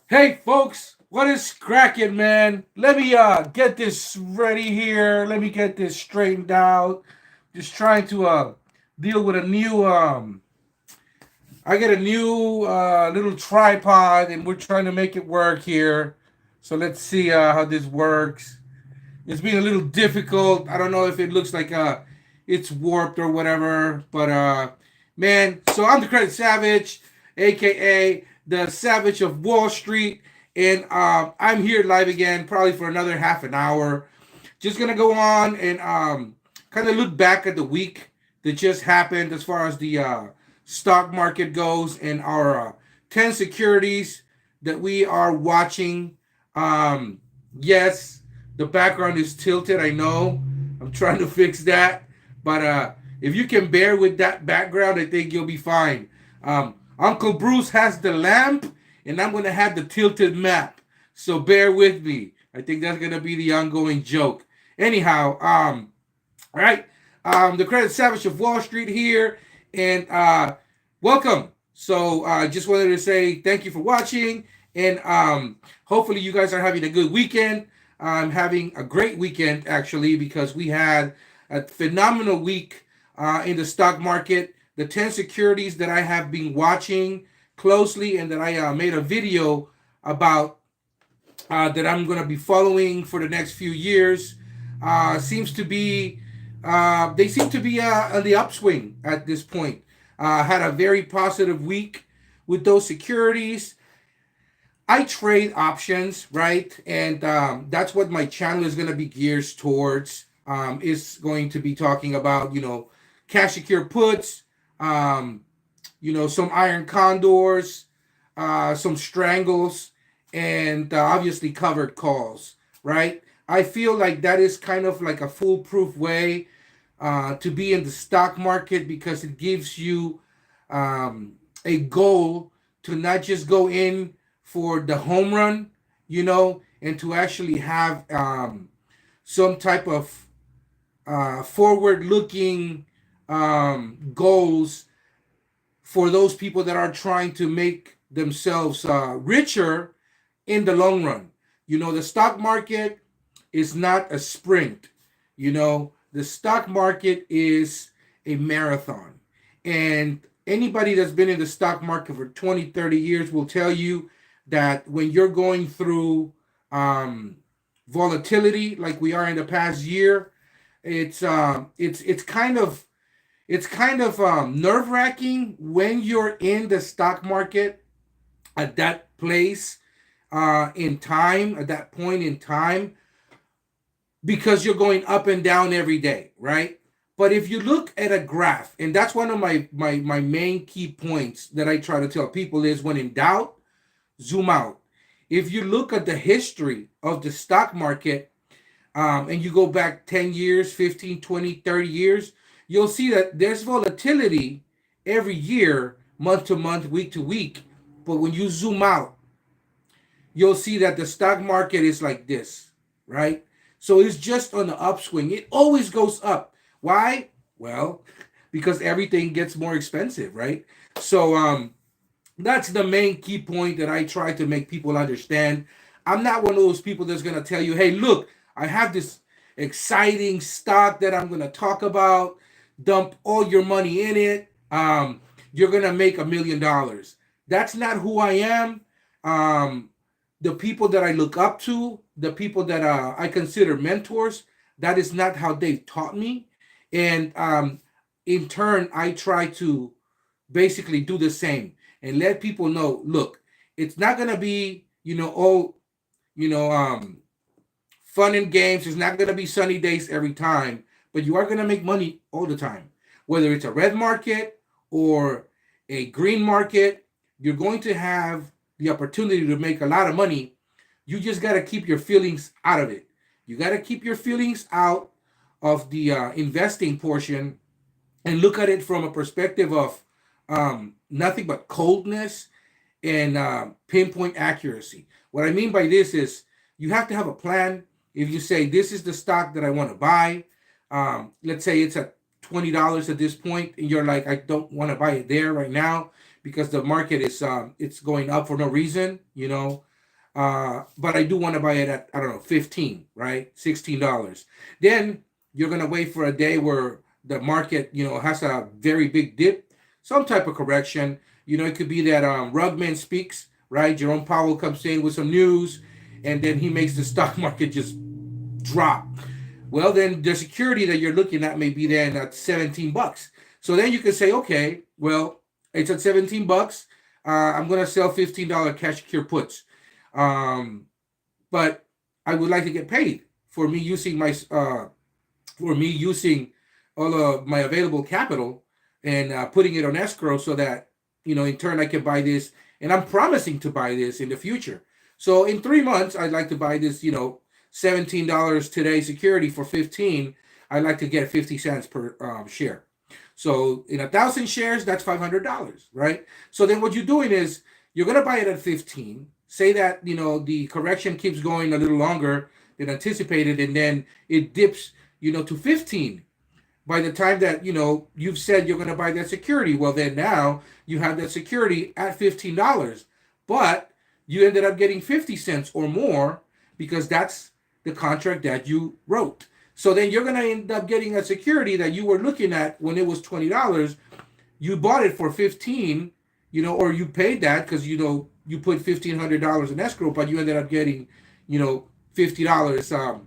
Hey folks, what is cracking, man? Let me get this ready here. Let me get this straightened out. Just trying to deal with a new I get a new little tripod and we're trying to make it work here. So let's see how this works. It's been a little difficult. I don't know if it looks like it's warped or whatever, but man, so I'm the Credit Savage, aka the Savage of Wall Street, and I'm here live again, probably for another half an hour. Just gonna go on and kind of look back at the week that just happened as far as the stock market goes and our 10 securities that we are watching. Yes, the background is tilted. I know. I'm trying to fix that. But if you can bear with that background, I think you'll be fine. Uncle Bruce has the lamp, and I'm going to have the tilted map. So bear with me. I think that's going to be the ongoing joke. Anyhow, all right. The Credit Savage of Wall Street here, and welcome. So I just wanted to say thank you for watching, and hopefully you guys are having a good weekend. I'm having a great weekend actually because we had a phenomenal week in the stock market. The 10 securities that I have been watching closely and that I made a video about that I'm going to be following for the next few years seems to be they seem to be on the upswing at this point. Had a very positive week with those securities. I trade options, right? And that's what my channel is going to be geared towards. Is going to be talking about, cash secure puts, some iron condors, some strangles, and obviously covered calls, right? I feel like that is kind of like a foolproof way to be in the stock market because it gives you a goal to not just go in for the home run, and to actually have some type of forward looking goals for those people that are trying to make themselves richer in the long run. The stock market is not a sprint. The stock market is a marathon. And anybody that's been in the stock market for 20, 30 years will tell you that when you're going through volatility like we are in the past year, it's kind of nerve wracking when you're in the stock market at that place in time, at that point in time, because you're going up and down every day, right? But if you look at a graph, and that's one of my main key points that I try to tell people is when in doubt, zoom out. If you look at the history of the stock market and you go back 10 years, 15, 20, 30 years, you'll see that there's volatility every year, month to month, week to week. But when you zoom out, you'll see that the stock market is like this, right? So it's just on the upswing. It always goes up. Why? Well, because everything gets more expensive, right? So that's the main key point that I try to make people understand. I'm not one of those people that's going to tell you, hey, look, I have this exciting stock that I'm going to talk about. Dump all your money in it. You're going to make $1 million. That's not who I am. The people that I look up to, the people that I consider mentors, that is not how they've taught me. And in turn, I try to basically do the same and let people know, look, it's not going to be, you know, um, fun and games. It's not going to be sunny days every time, but you are going to make money all the time. Whether it's a red market or a green market, you're going to have the opportunity to make a lot of money. You just got to keep your feelings out of it. You got to keep your feelings out of the investing portion and look at it from a perspective of nothing but coldness and pinpoint accuracy. What I mean by this is you have to have a plan. If you say this is the stock that I want to buy, let's say it's at $20 at this point, and you're like, I don't want to buy it there right now because the market is it's going up for no reason. But I do want to buy it at, I don't know, 15, right? $16. Then you're gonna wait for a day where the market, has a very big dip, some type of correction. It could be that Rugman speaks, right? Jerome Powell comes in with some news, and then he makes the stock market just drop. Well, then the security that you're looking at may be then at $17. So then you can say, okay, well, it's at $17. I'm gonna sell $15 cash secure puts, um, but I would like to get paid for me using all of my available capital and putting it on escrow so that in turn I can buy this, and I'm promising to buy this in the future. So in 3 months, I'd like to buy this, $17 today security for 15. I'd like to get 50 cents per share. So in 1,000 shares, that's $500, right? So then what you're doing is you're gonna buy it at 15. Say that the correction keeps going a little longer than anticipated, and then it dips to 15. By the time that you've said you're gonna buy that security, well then now you have that security at $15, but you ended up getting 50 cents or more because that's the contract that you wrote. So then you're going to end up getting a security that you were looking at when it was $20. You bought it for 15, or you paid that because, you put $1,500 in escrow, but you ended up getting, $50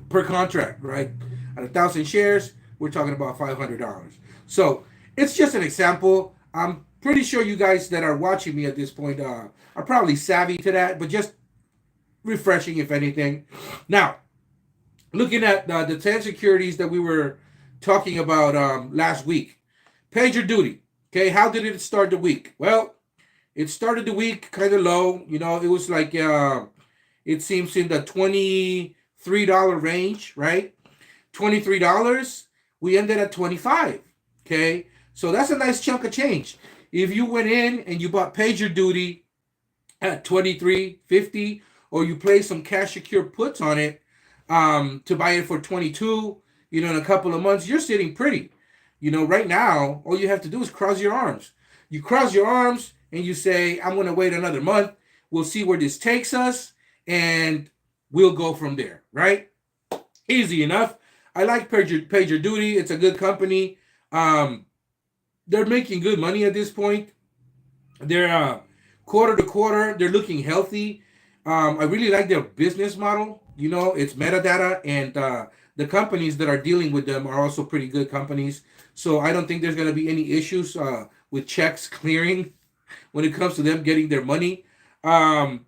per contract, right? At 1,000 shares, we're talking about $500. So it's just an example. I'm pretty sure you guys that are watching me at this point are probably savvy to that, but just refreshing if anything. Now, looking at the 10 securities that we were talking about last week. PagerDuty. Okay, how did it start the week? Well, it started the week kind of low. It was like, it seems in the $23 range, right? $23. We ended at 25. Okay, so that's a nice chunk of change. If you went in and you bought PagerDuty at 23.50, or you place some cash secure puts on it to buy it for 22, in a couple of months, you're sitting pretty. Right now, all you have to do is cross your arms. You cross your arms and you say, I'm going to wait another month. We'll see where this takes us, and we'll go from there, right? Easy enough. I like PagerDuty. It's a good company. They're making good money at this point. They're quarter to quarter. They're looking healthy. I really like their business model. It's metadata, and the companies that are dealing with them are also pretty good companies. So I don't think there's going to be any issues with checks clearing when it comes to them getting their money. I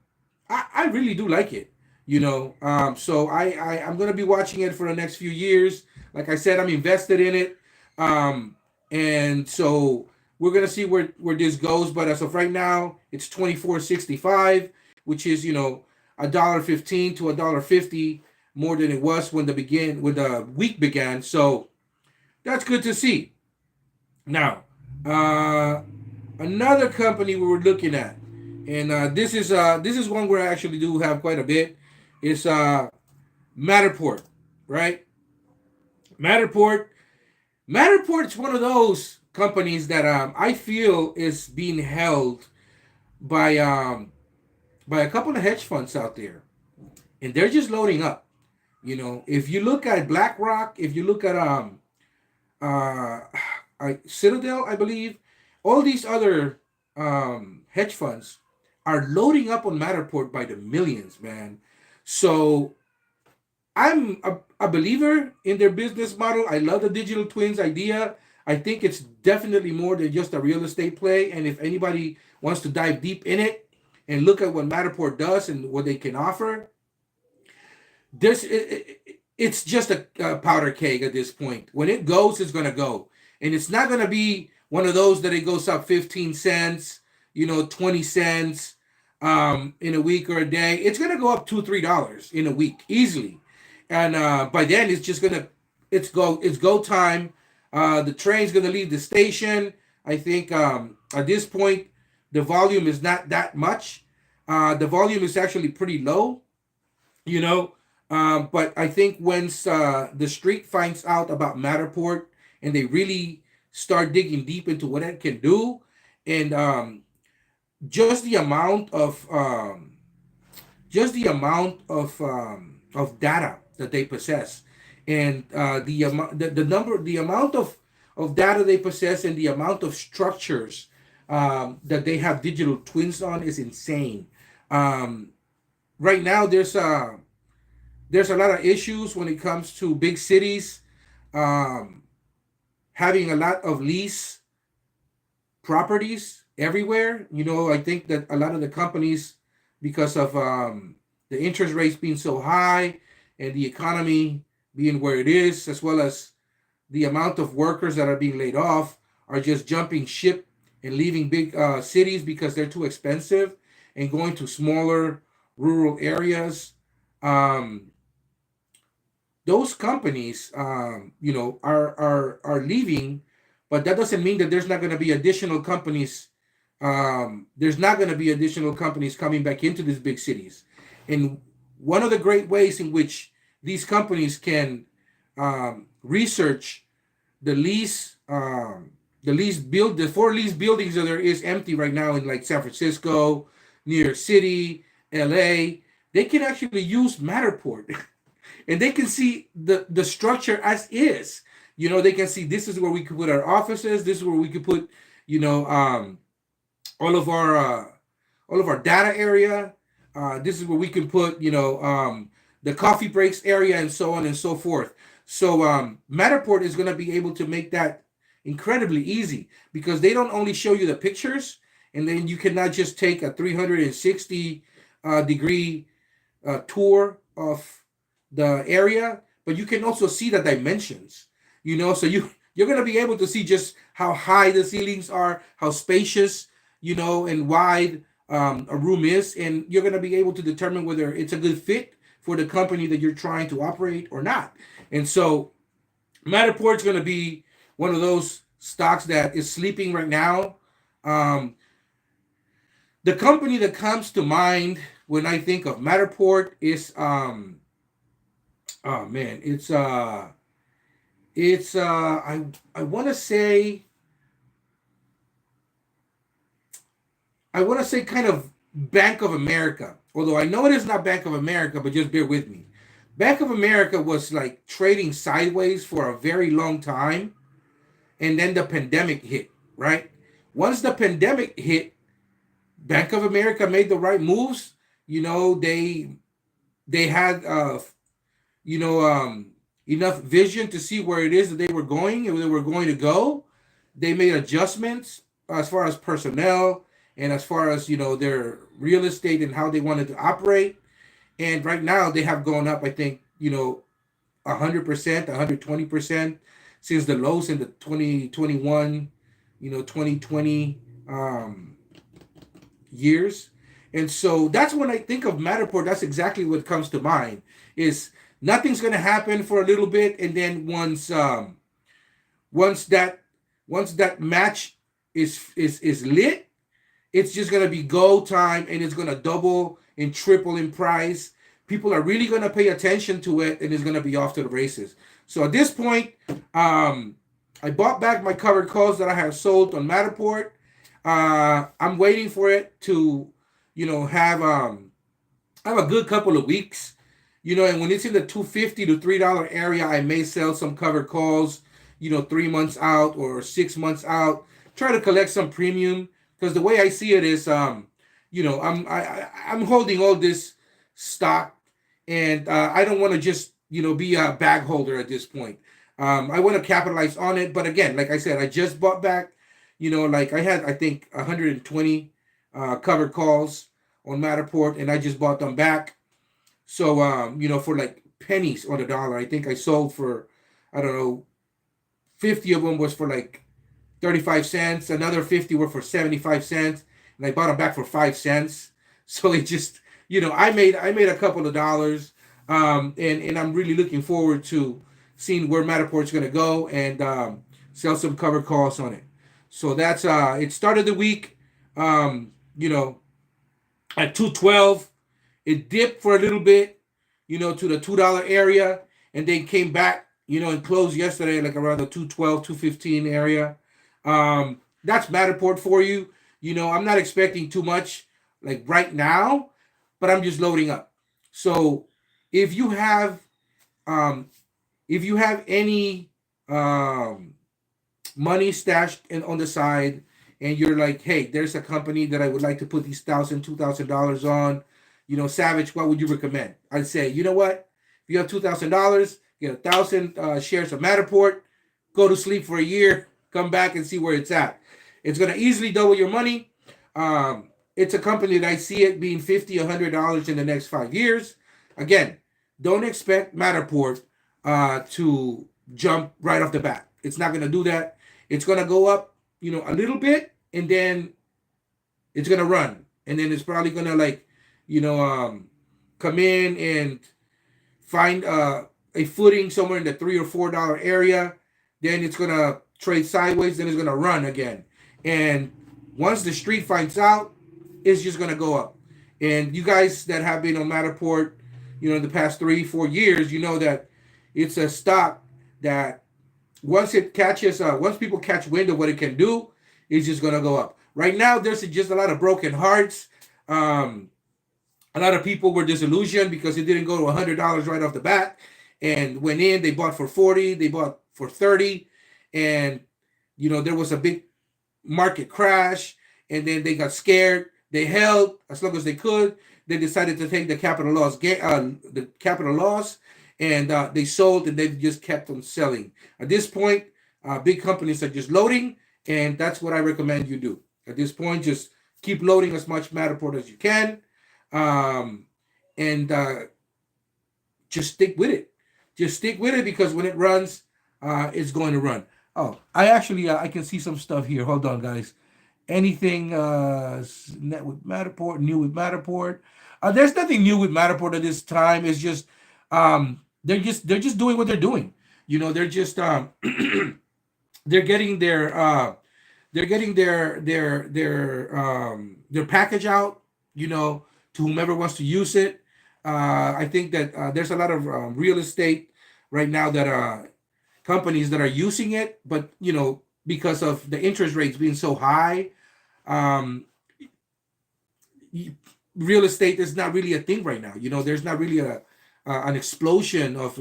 really do like it. So I'm going to be watching it for the next few years. Like I said, I'm invested in it. And so we're going to see where this goes. But as of right now, it's 24.65, which is, $1.15 to $1.50 more than it was when the week began. So that's good to see. Now, another company we were looking at, and this is one where I actually do have quite a bit. It's Matterport, right? Matterport's one of those companies that I feel is being held by a couple of hedge funds out there, and they're just loading up. If you look at BlackRock, if you look at Citadel, I believe, all these other hedge funds are loading up on Matterport by the millions, man. So I'm a believer in their business model. I love the digital twins idea. I think it's definitely more than just a real estate play. And if anybody wants to dive deep in it and look at what Matterport does and what they can offer, it's just a powder keg at this point. When it goes, it's going to go. And it's not going to be one of those that it goes up 15 cents, 20 cents in a week or a day. It's going to go up $2, $3 in a week easily. And by then it's go time. The train's going to leave the station. I think at this point, the volume is not that much. The volume is actually pretty low, but I think once the street finds out about Matterport and they really start digging deep into what it can do, and just the amount of just the amount of data that they possess, and the amount of data they possess, and the amount of structures that they have digital twins on is insane. Um, right now, there's a lot of issues when it comes to big cities um, having a lot of lease properties everywhere. I think that a lot of the companies, because of the interest rates being so high and the economy being where it is, as well as the amount of workers that are being laid off, are just jumping ship and leaving big cities because they're too expensive and going to smaller rural areas. Um, those companies, are leaving, but that doesn't mean that there's not going to be additional companies. There's not going to be additional companies coming back into these big cities, and one of the great ways in which these companies can research the the four lease buildings that there is empty right now in like San Francisco, New York City, LA. They can actually use Matterport and they can see the structure as is. They can see this is where we could put our offices. This is where we could put, you know, um, all of our data area. This is where we can put, the coffee breaks area and so on and so forth. So Matterport is going to be able to make that incredibly easy because they don't only show you the pictures, and then you cannot just take a 360 degree tour of the area, but you can also see the dimensions. So you're going to be able to see just how high the ceilings are, how spacious, and wide a room is, and you're going to be able to determine whether it's a good fit for the company that you're trying to operate or not. And so Matterport's going to be one of those stocks that is sleeping right now. Um, the company that comes to mind when I think of Matterport is oh man, I want to say kind of Bank of America. Although I know it is not Bank of America, but just bear with me. Bank of America was like trading sideways for a very long time, and then the pandemic hit, right? Once the pandemic hit, Bank of America made the right moves. They had enough vision to see where it is that they were going and where they were going to go. They made adjustments as far as personnel and as far as their real estate and how they wanted to operate. And right now they have gone up, I think, 100%, 120% since the lows in the 2021, 2020 years. And so that's when I think of Matterport. That's exactly what comes to mind. Is nothing's going to happen for a little bit, and then once that match is lit, it's just going to be go time, and it's going to double and triple in price. People are really going to pay attention to it, and it's going to be off to the races. So at this point, I bought back my covered calls that I have sold on Matterport. I'm waiting for it to have a good couple of weeks. And when it's in the $2.50 to $3 area, I may sell some covered calls, 3 months out or 6 months out. Try to collect some premium, because the way I see it is, I'm holding all this stock, and I don't want to just be a bag holder at this point. I want to capitalize on it, but again, like I said, I just bought back. Like I had, I think, 120 covered calls on Matterport, and I just bought them back. So, for like pennies on the dollar. I think I sold for, I don't know, 50 of them was for like 35 cents. Another 50 were for 75 cents. And I bought them back for 5 cents. So it just, I made a couple of dollars. And I'm really looking forward to seeing where Matterport's going to go, and sell some covered calls on it. So that's, it started the week, at 212. It dipped for a little bit, to the $2 area, and then came back, and closed yesterday like around the 212, 215 area. That's Matterport for you. I'm not expecting too much like right now, but I'm just loading up. So if you have um, if you have any um, money stashed on the side, and you're like, hey, there's a company that I would like to put these $2,000 on, Savage, what would you recommend? I'd say, you know what? If you have $2,000, get 1,000 shares of Matterport, go to sleep for a year, come back and see where it's at. It's gonna easily double your money. It's a company that I see it being $50, $100 in the next 5 years. Again, don't expect Matterport to jump right off the bat. It's not gonna do that. It's gonna go up, a little bit, and then it's gonna run, and then it's probably gonna come in and find a footing somewhere in the $3 or $4 area. Then it's gonna trade sideways. Then it's gonna run again, and once the street finds out, it's just gonna go up. And you guys that have been on Matterport, in the past 3-4 years, you know that it's a stock that once people catch wind of what it can do, it's just gonna go up. Right now, there's just a lot of broken hearts. A lot of people were disillusioned because it didn't go to $100 right off the bat, and went in. They bought for 40, they bought for 30, and there was a big market crash, and then they got scared. They held as long as they could. They decided to take the capital loss, and they sold, and they've just kept on selling. At this point, big companies are just loading, and that's what I recommend you do. At this point, just keep loading as much Matterport as you can, and just stick with it. Just stick with it, because when it runs, it's going to run. Oh, I can see some stuff here. Hold on, guys. Anything net with Matterport, new with Matterport? There's nothing new with Matterport at this time. It's just they're just doing what they're doing. They're just they're getting their package out. To whomever wants to use it. I think that there's a lot of real estate right now that companies that are using it, but because of the interest rates being so high, um, real estate is not really a thing right now. There's not really an explosion of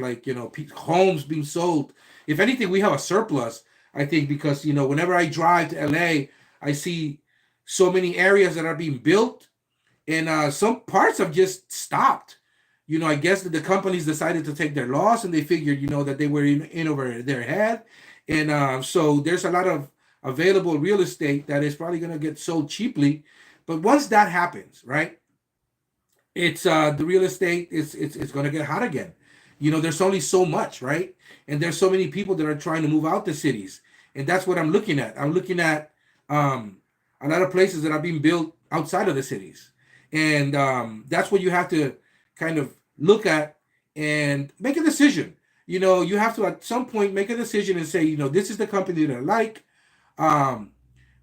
homes being sold. If anything, we have a surplus. I think because whenever I drive to LA, I see so many areas that are being built, and some parts have just stopped. I guess that the companies decided to take their loss, and they figured that they were in over their head, and so there's a lot of available real estate that is probably going to get sold cheaply. But once that happens, right, it's the real estate it's going to get hot again. There's only so much, right, and there's so many people that are trying to move out the cities, and that's what I'm looking at. I'm looking at a lot of places that are being built outside of the cities, and that's what you have to kind of look at and make a decision. You have to at some point make a decision and say, this is the company that I like. Um,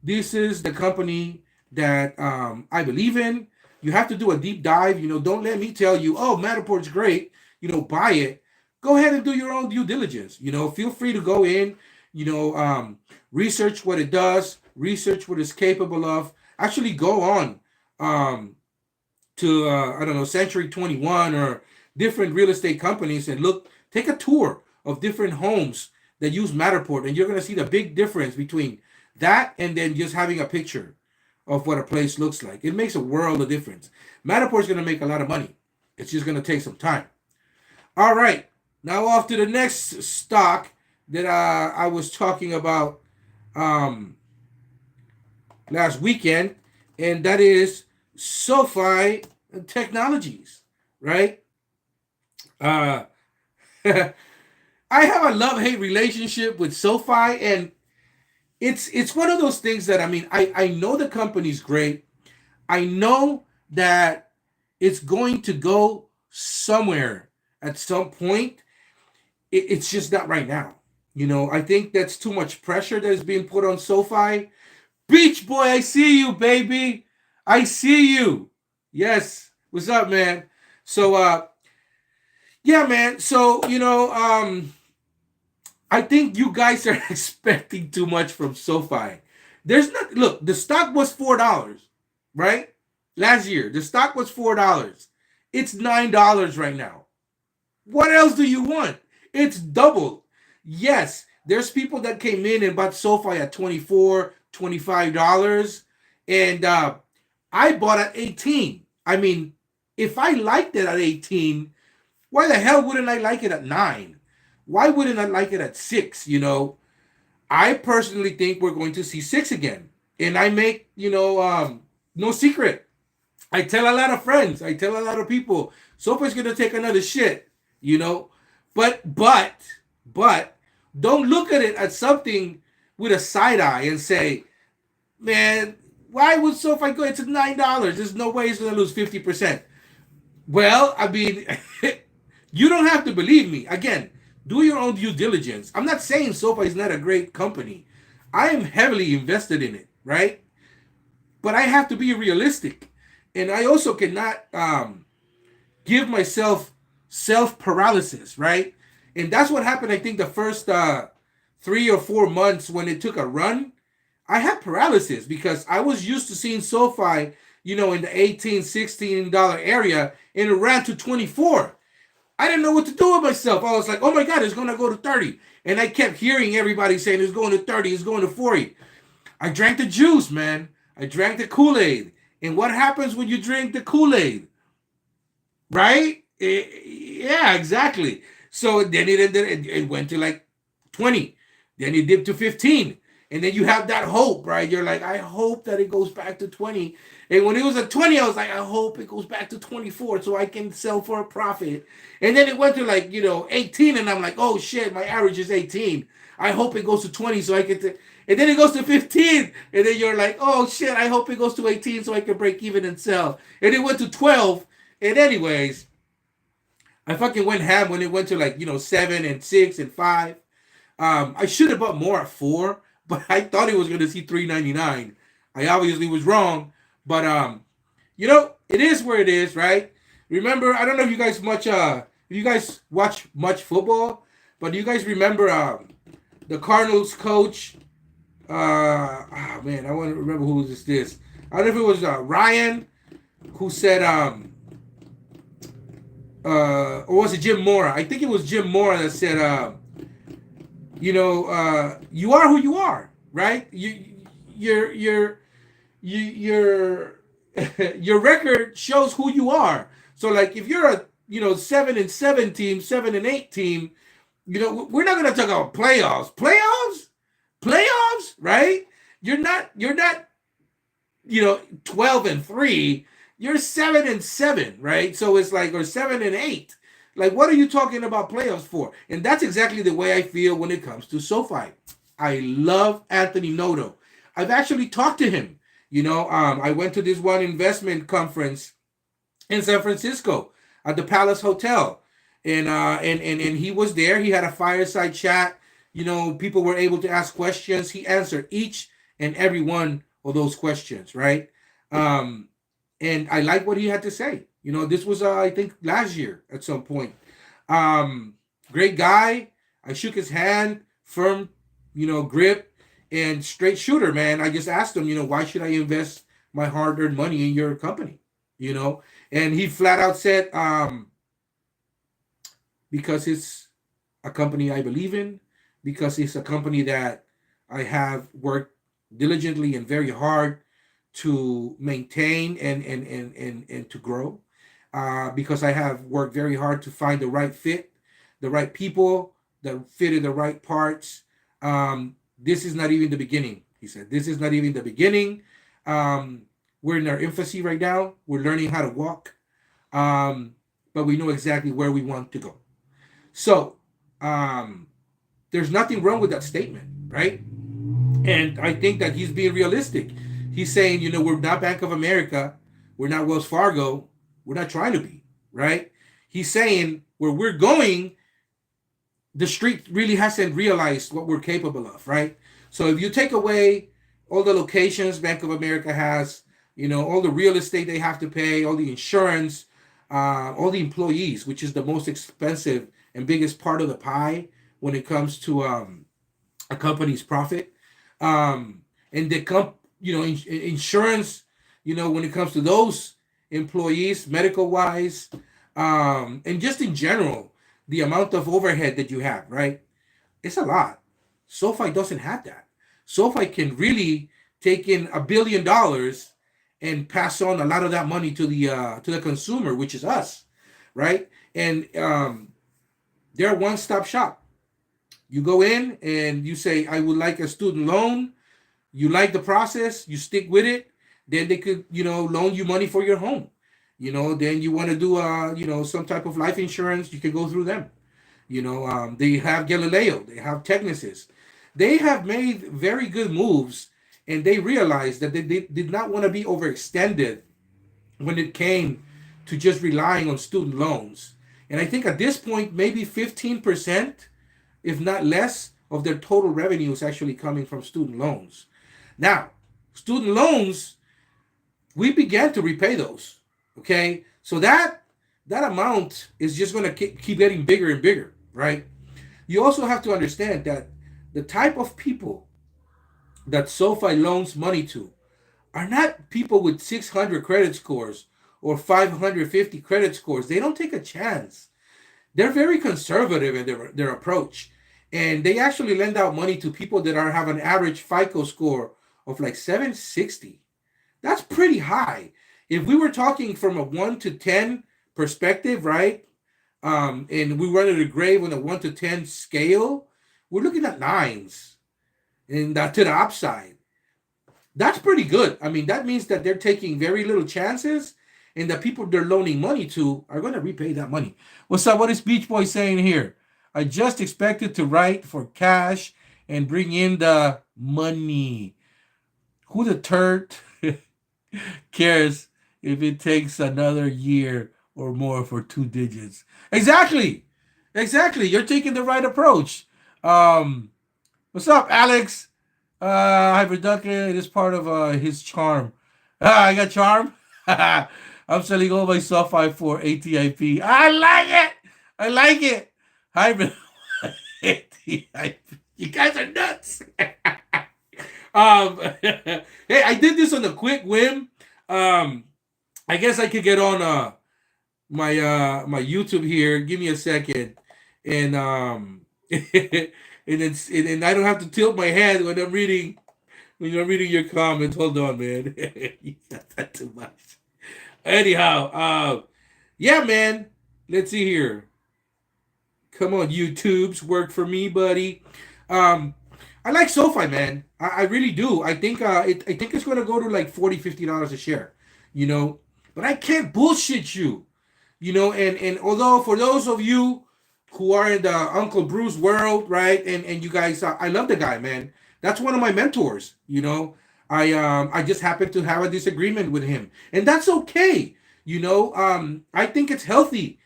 this is the company that I believe in. You have to do a deep dive. Don't let me tell you, oh, Matterport's great. Buy it. Go ahead and do your own due diligence. Feel free to go in. Research what it does. Research what it's capable of. Actually, go on to I don't know, Century 21 or different real estate companies, and take a tour of different homes that use Matterport, and you're going to see the big difference between that and then just having a picture of what a place looks like. It makes a world of difference. Matterport's going to make a lot of money. It's just going to take some time. All right, now off to the next stock that I was talking about last weekend, and that is SoFi Technologies, right? Uh, I have a love-hate relationship with SoFi, and it's one of those things that, I know the company's great. I know that it's going to go somewhere at some point. It's just not right now. I think that's too much pressure that is being put on SoFi. Beach Boy, I see you, baby. I see you. Yes. What's up, man? So, yeah, man. So, I think you guys are expecting too much from SoFi. There's not, look, the stock was $4, right? last year. The stock was $4. It's $9 right now. What else do you want? It's doubled. Yes, there's people that came in and bought SoFi at $24, $25, and I bought at 18. I mean, if I liked it at 18, why the hell wouldn't I like it at 9? Why wouldn't I like it at 6? I personally think we're going to see 6 again. And I make, no secret. I tell a lot of friends, I tell a lot of people, SoFi's going to take another shit, you know. But don't look at it as something with a side eye and say, man, why would SoFi go? It's $9. There's no way it's going to lose 50%. Well, I mean, you don't have to believe me. Again, do your own due diligence. I'm not saying SoFi is not a great company. I am heavily invested in it, right? But I have to be realistic. And I also cannot give myself self paralysis, right? And that's what happened, I think, the first 3 or 4 months when it took a run. I had paralysis because I was used to seeing SoFi, in the $18, $16 area, and it ran to 24. I didn't know what to do with myself. I was like, oh my God, it's going to go to 30. And I kept hearing everybody saying it's going to 30, it's going to 40. I drank the juice, man. I drank the Kool-Aid. And what happens when you drink the Kool-Aid? Right? Yeah, exactly. So then it went to like 20. Then it dipped to 15. And then you have that hope, right? You're like, I hope that it goes back to 20. And when it was at 20, I was like, I hope it goes back to 24 so I can sell for a profit. And then it went to like, 18. And I'm like, oh shit, my average is 18. I hope it goes to 20 so I can... And then it goes to 15. And then you're like, oh shit, I hope it goes to 18 so I can break even and sell. And it went to 12. And anyways, I fucking went ham when it went to like, 7 and 6 and 5. I should have bought more at 4. But I thought it was going to see $3.99. I obviously was wrong. But, it is where it is, right? Remember, I don't know if you guys watch much football, but do you guys remember the Cardinals coach? Man, I want to remember who this. I don't know if it was Ryan who said, or was it Jim Mora? I think it was Jim Mora that said, you are who you are, right? Your your record shows who you are. So like if you're a 7-7 team, 7-8 team, we're not gonna talk about playoffs, right? You're not 12-3. You're 7-7, right? So it's like, or 7-8. Like, what are you talking about playoffs for? And that's exactly the way I feel when it comes to SoFi. I love Anthony Noto. I've actually talked to him. I went to this one investment conference in San Francisco at the Palace Hotel. And he was there. He had a fireside chat. People were able to ask questions. He answered each and every one of those questions, right? And I like what he had to say. This was, I think, last year at some point. Great guy. I shook his hand, firm, grip, and straight shooter, man. I just asked him, why should I invest my hard-earned money in your company? And he flat out said, because it's a company I believe in, because it's a company that I have worked diligently and very hard to maintain and to grow. Because I have worked very hard to find the right fit, the right people, that fit in the right parts. This is not even the beginning, he said. This is not even the beginning. We're in our infancy right now. We're learning how to walk. But we know exactly where we want to go. So there's nothing wrong with that statement, right? And I think that he's being realistic. He's saying, we're not Bank of America. We're not Wells Fargo. We're not trying to be, right? He's saying where we're going, the street really hasn't realized what we're capable of, right? So if you take away all the locations Bank of America has, all the real estate they have to pay, all the insurance, all the employees, which is the most expensive and biggest part of the pie when it comes to a company's profit, and the insurance when it comes to those employees, medical wise, and just in general, the amount of overhead that you have, right? It's a lot. SoFi doesn't have that. SoFi can really take in $1 billion and pass on a lot of that money to the consumer, which is us, right? And they're a one-stop shop. You go in and you say, I would like a student loan. You like the process, you stick with it, then they could, loan you money for your home. Then you want to do, some type of life insurance, you can go through them. They have Galileo, they have Technisys. They have made very good moves, and they realized that they did not want to be overextended when it came to just relying on student loans. And I think at this point, maybe 15%, if not less, of their total revenue is actually coming from student loans. Now, student loans, we began to repay those. Okay, so that amount is just going to keep getting bigger and bigger, right? You also have to understand that the type of people that SoFi loans money to are not people with 600 credit scores or 550 credit scores. They don't take a chance. They're very conservative in their approach. And they actually lend out money to people that have an average FICO score of like 760. That's pretty high. If we were talking from a 1 to 10 perspective, right? And we run it a grade on a 1 to 10 scale, we're looking at nines and to the upside. That's pretty good. I mean, that means that they're taking very little chances, and the people they're loaning money to are going to repay that money. What's up? What is Beach Boy saying here? I just expected to write for cash and bring in the money. Who the turd cares if it takes another year or more for 2 digits? Exactly. You're taking the right approach. What's up, Alex? Hyperducker, it is part of his charm. I got charm. I'm selling all my SoFi for ATIP. I like it. Hybrid ATIP. You guys are nuts. Hey, I did this on a quick whim. I guess I could get on my YouTube here. Give me a second, and and I don't have to tilt my head when I'm reading your comments. Hold on, man. You got that too much. Anyhow, yeah, man. Let's see here. Come on, YouTube's work for me, buddy. I like SoFi, man. I really do. I think I think it's gonna go to like $40-$50 a share. But I can't bullshit you. And although for those of you who are in the Uncle Bruce world, right? And you guys, I love the guy, man. That's one of my mentors. I just happen to have a disagreement with him, and that's okay. I think it's healthy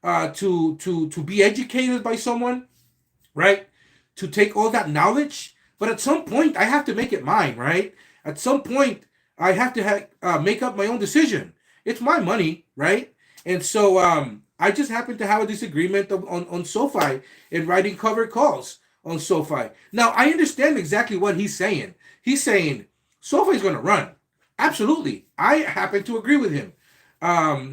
to be educated by someone, right? To take all that knowledge, but at some point I have to make it mine, right? At some point I have to make up my own decision. It's my money, right? And so I just happen to have a disagreement on SoFi and writing covered calls on SoFi. Now I understand exactly what he's saying. He's saying SoFi is going to run. Absolutely, I happen to agree with him.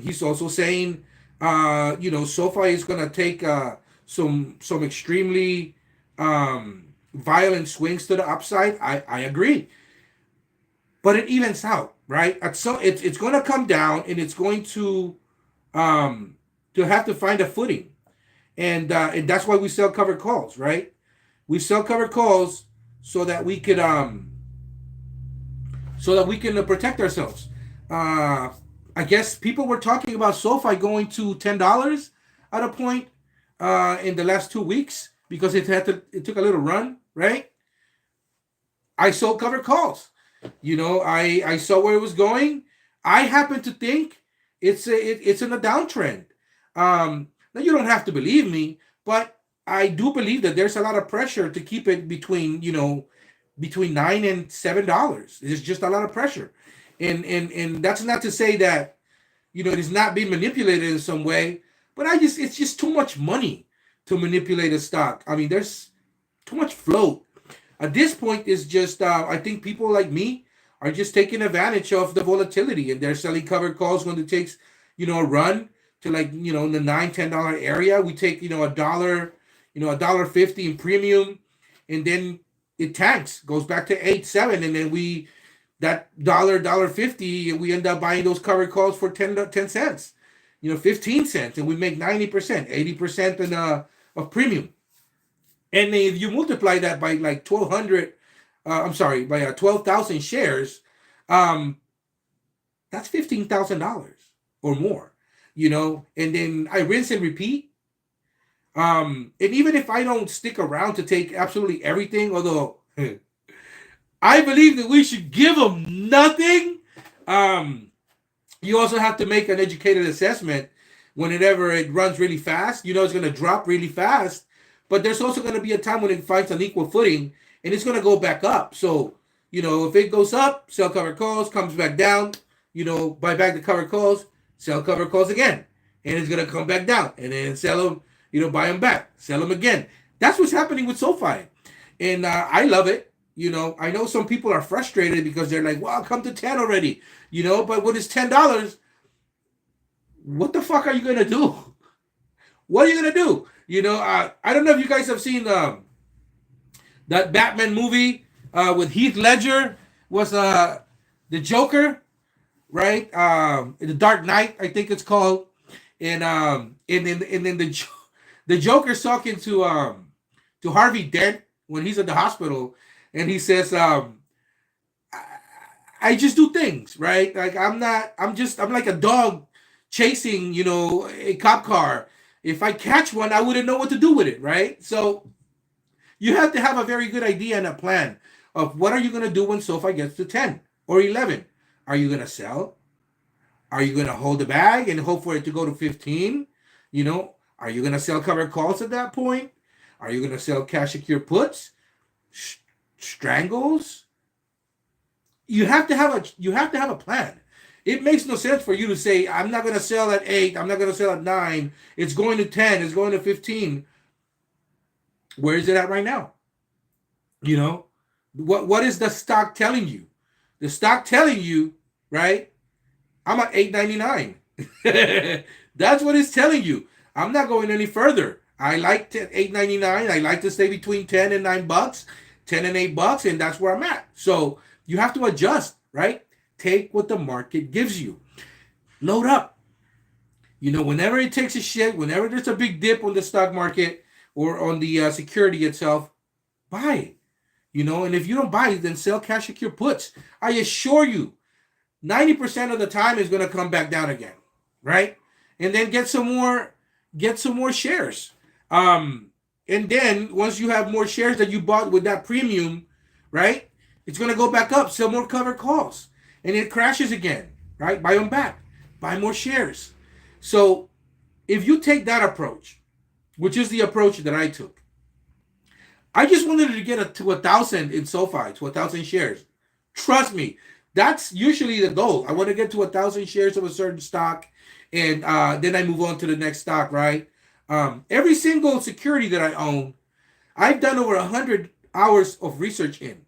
He's also saying, SoFi is going to take some extremely violent swings to the upside. I agree, but it evens out, right? It's going to come down, and it's going to have to find a footing, and that's why we sell covered calls, right? We sell covered calls so that we could protect ourselves. I guess people were talking about SoFi going to $10 at a point in the last 2 weeks because it took a little run, right? I sold covered calls. I saw where it was going. I happen to think it's in a downtrend. Now you don't have to believe me, but I do believe that there's a lot of pressure to keep it between $9 and $7. There's just a lot of pressure. And that's not to say that it is not being manipulated in some way, but it's just too much money to manipulate a stock. I mean, there's too much float. At this point, it's just I think people like me are just taking advantage of the volatility, and they're selling covered calls when it takes, a run to, like, in the $9-10 area. We take, a dollar, $1.50 in premium, and then it tanks, goes back to 8-7, and then that dollar 50, and we end up buying those covered calls for 10 cents, 15 cents, and we make 90%, 80% of premium. And if you multiply that by like 1,200, by 12,000 shares, that's $15,000 or more, and then I rinse and repeat. And even if I don't stick around to take absolutely everything, although I believe that we should give them nothing, you also have to make an educated assessment whenever it runs really fast. It's going to drop really fast, but there's also going to be a time when it finds an equal footing and it's going to go back up. So, if it goes up, sell covered calls, comes back down, buy back the covered calls, sell covered calls again, and it's going to come back down, and then sell them, buy them back, sell them again. That's what's happening with SoFi. And I love it. I know some people are frustrated because they're like, well, come to 10 already, but when it's $10, what the fuck are you going to do? What are you going to do? I don't know if you guys have seen that Batman movie with Heath Ledger, was the Joker, right? The Dark Knight, I think it's called. And then the Joker's talking to Harvey Dent when he's at the hospital, and he says, I just do things, right? Like I'm like a dog chasing, a cop car. If I catch one, I wouldn't know what to do with it, right? So you have to have a very good idea and a plan of what are you going to do when SoFi gets to 10 or 11. Are you going to sell? Are you going to hold the bag and hope for it to go to 15? Are you going to sell covered calls at that point? Are you going to sell cash secure puts? Strangles? You have to have a plan. It makes no sense for you to say, I'm not going to sell at 8, I'm not going to sell at 9, it's going to 10, it's going to 15. Where is it at right now? What is the stock telling you? The stock telling you, right? I'm at $8.99. That's what it's telling you. I'm not going any further. I like $8.99. I like to stay between 10 and $9, $10 and $8, and that's where I'm at. So you have to adjust, right? Take what the market gives you. Load up. Whenever it takes a shit, whenever there's a big dip on the stock market or on the security itself, buy. And if you don't buy, then sell cash secure puts. I assure you, 90% of the time is going to come back down again, right? And then get some more shares. And then once you have more shares that you bought with that premium, right? It's going to go back up, sell more covered calls. And it crashes again, right? Buy them back. Buy more shares. So if you take that approach, which is the approach that I took, I just wanted to get to 1,000 in SoFi, to 1,000 shares. Trust me, that's usually the goal. I want to get to 1,000 shares of a certain stock, and then I move on to the next stock, right? Every single security that I own, I've done over 100 hours of research in,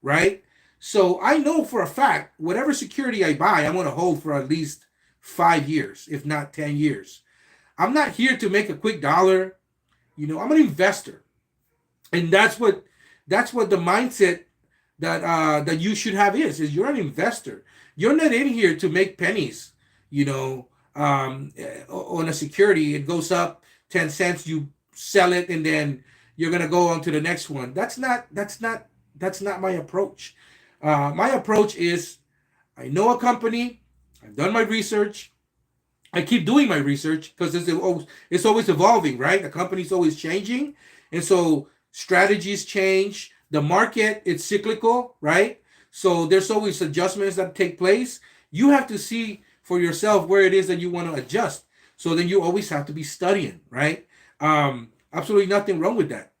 right? So I know for a fact, whatever security I buy, I'm going to hold for at least 5 years, if not 10 years. I'm not here to make a quick dollar. I'm an investor. And that's what the mindset that you should have is you're an investor. You're not in here to make pennies, on a security. It goes up 10 cents, you sell it, and then you're going to go on to the next one. That's not my approach. My approach is I know a company, I've done my research. I keep doing my research because it's always evolving, right? The company's always changing. And so strategies change. The market, it's cyclical, right? So there's always adjustments that take place. You have to see for yourself where it is that you want to adjust. So then you always have to be studying, right? Absolutely nothing wrong with that.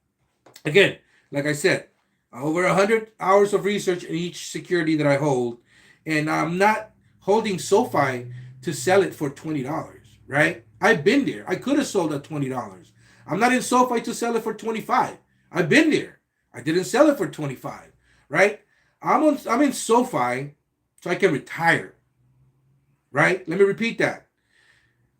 Again, like I said, over 100 hours of research in each security that I hold. And I'm not holding SoFi to sell it for $20, right? I've been there. I could have sold at $20. I'm not in SoFi to sell it for $25. I've been there. I didn't sell it for $25, right? I'm in SoFi so I can retire. Right? Let me repeat that.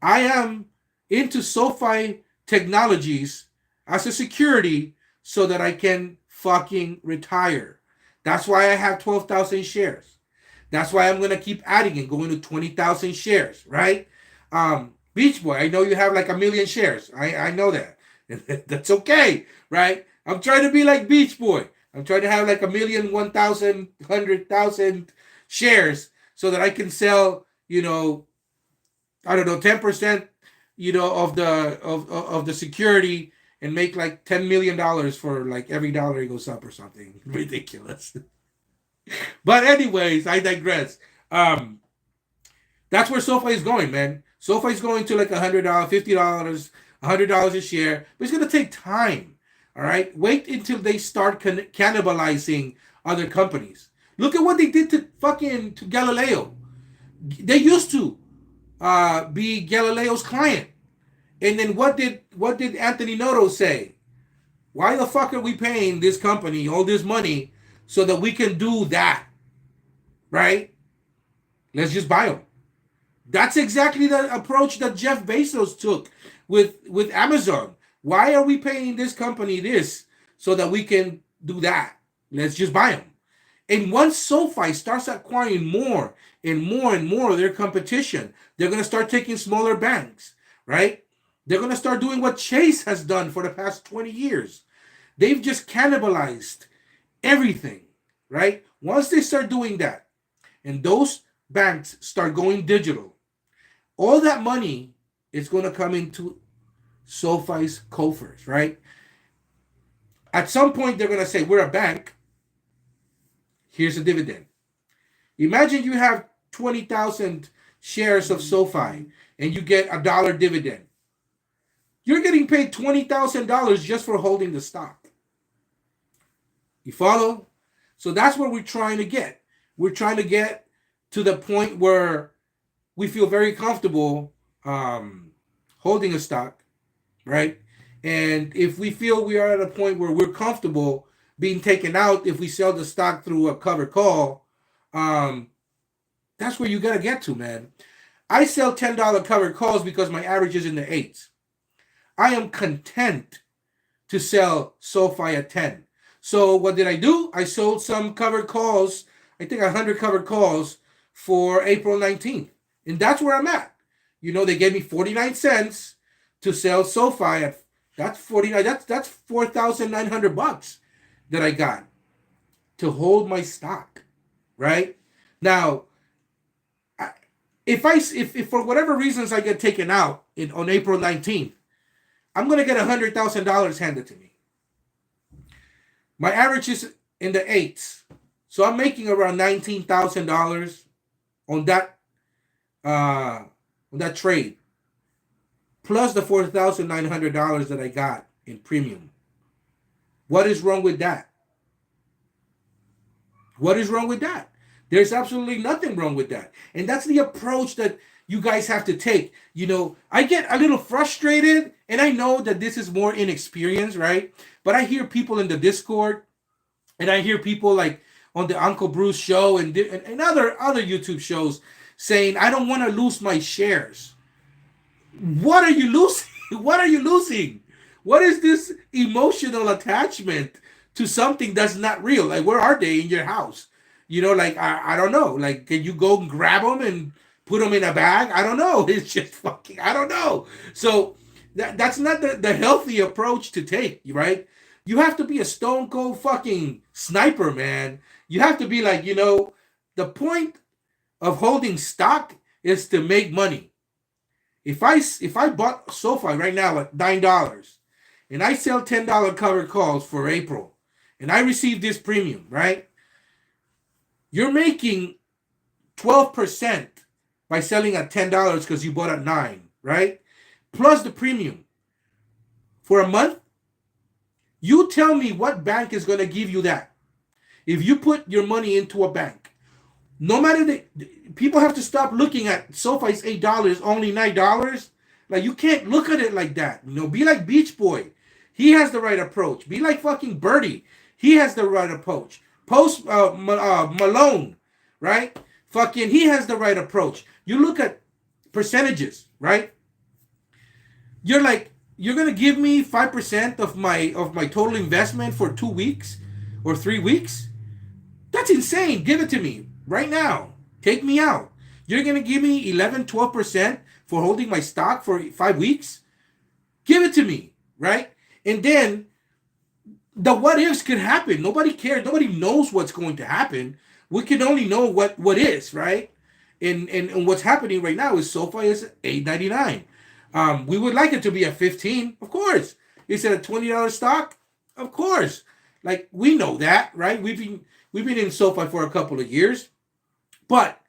I am into SoFi Technologies as a security so that I can fucking retire. That's why I have 12,000 shares. That's why I'm going to keep adding and going to 20,000 shares, right? Beach Boy, I know you have like 1,000,000 shares. I know that. That's okay, right? I'm trying to be like Beach Boy. I'm trying to have like 1,000,000, 1,000, 100,000 shares so that I can sell, I don't know, 10%, of the security and make like $10 million for like every dollar it goes up or something ridiculous. But anyways, I digress. That's where SoFi is going, man. SoFi is going to like $100, $50, $100 a share, but it's gonna take time. All right, wait until they start cannibalizing other companies. Look at what they did to Galileo. They used to be Galileo's client, and then what did Anthony Noto say? Why the fuck are we paying this company all this money so that we can do that? Right? Let's just buy them. That's exactly the approach that Jeff Bezos took with Amazon. Why are we paying this company this so that we can do that? Let's just buy them. And once SoFi starts acquiring more and more and more of their competition, they're going to start taking smaller banks, right? They're going to start doing what Chase has done for the past 20 years. They've just cannibalized everything, right? Once they start doing that and those banks start going digital, all that money is going to come into SoFi's coffers, right? At some point, they're going to say, we're a bank. Here's a dividend. Imagine you have 20,000 shares of SoFi and you get $1 dividend. You're getting paid $20,000 just for holding the stock. You follow? So that's what we're trying to get. We're trying to get to the point where we feel very comfortable holding a stock, right? And if we feel we are at a point where we're comfortable being taken out if we sell the stock through a covered call, that's where you got to get to, man. I sell $10 covered calls because my average is in the 8s. I am content to sell SoFi at 10. So what did I do? I sold some covered calls, I think 100 covered calls for April 19th. And that's where I'm at. They gave me 49 cents to sell SoFi at, that's 49, that's $4,900 that I got to hold my stock, right? Now, if for whatever reasons I get taken out on April 19th, I'm going to get $100,000 handed to me. My average is in the 8s. So I'm making around $19,000 on that trade, plus the $4,900 that I got in premium. What is wrong with that? What is wrong with that? There's absolutely nothing wrong with that. And that's the approach that you guys have to take. I get a little frustrated, and I know that this is more inexperience, right? But I hear people in the Discord, and I hear people like on the Uncle Bruce show and other YouTube shows saying, I don't want to lose my shares. What are you losing? What are you losing? What is this emotional attachment to something that's not real? Like, where are they in your house? I don't know. Like, can you go and grab them and put them in a bag? I don't know. It's just fucking, I don't know. So that's not the healthy approach to take, right? You have to be a stone cold fucking sniper, man. You have to be like, the point of holding stock is to make money. If I bought SoFi right now at $9 and I sell $10 covered calls for April and I receive this premium, right? You're making 12% by selling at $10 because you bought at $9, right? Plus the premium. For a month, you tell me what bank is going to give you that. If you put your money into a bank, no matter people have to stop looking at SoFi's $8, only $9. Like, you can't look at it like that. Be like Beach Boy. He has the right approach. Be like fucking Birdie. He has the right approach. Post Malone, right? fucking, he has the right approach. You look at percentages, right? You're like, you're gonna give me 5% of my total investment for 2 weeks or 3 weeks? That's insane. Give it to me right now. Take me out. You're gonna give me 11, 12% for holding my stock for 5 weeks? Give it to me, right? And then the what ifs could happen. Nobody cares. Nobody knows what's going to happen. We can only know what is, right? And what's happening right now is SoFi is $8.99. We would like it to be at 15, of course. Is it a $20 stock? Of course. Like, we know that, right? We've been in SoFi for a couple of years, but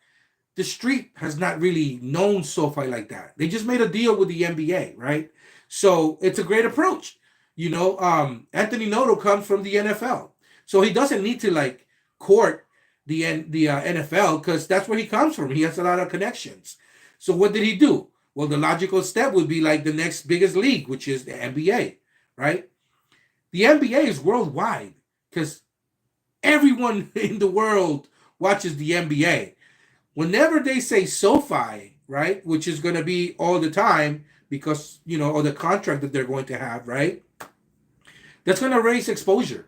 the street has not really known SoFi like that. They just made a deal with the NBA, right? So it's a great approach. Anthony Noto comes from the NFL, so he doesn't need to like court the NFL because that's where he comes from. He has a lot of connections. So what did he do? Well, the logical step would be like the next biggest league, which is the NBA, right? The NBA is worldwide because everyone in the world watches the NBA. Whenever they say SoFi, right, which is going to be all the time because, or the contract that they're going to have, right, that's going to raise exposure,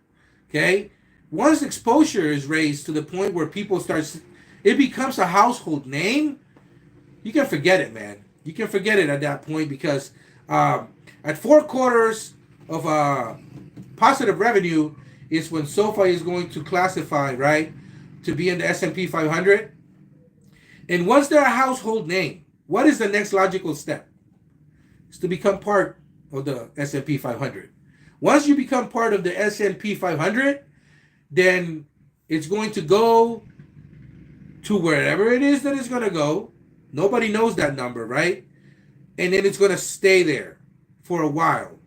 okay? Once exposure is raised to the point where people it becomes a household name, you can forget it, man. You can forget it at that point because at 4 quarters of positive revenue is when SoFi is going to classify, right, to be in the S&P 500. And once they're a household name, what is the next logical step? It's to become part of the S&P 500. Once you become part of the S&P 500, then it's going to go to wherever it is that it's going to go. Nobody knows that number, right? And then it's going to stay there for a while.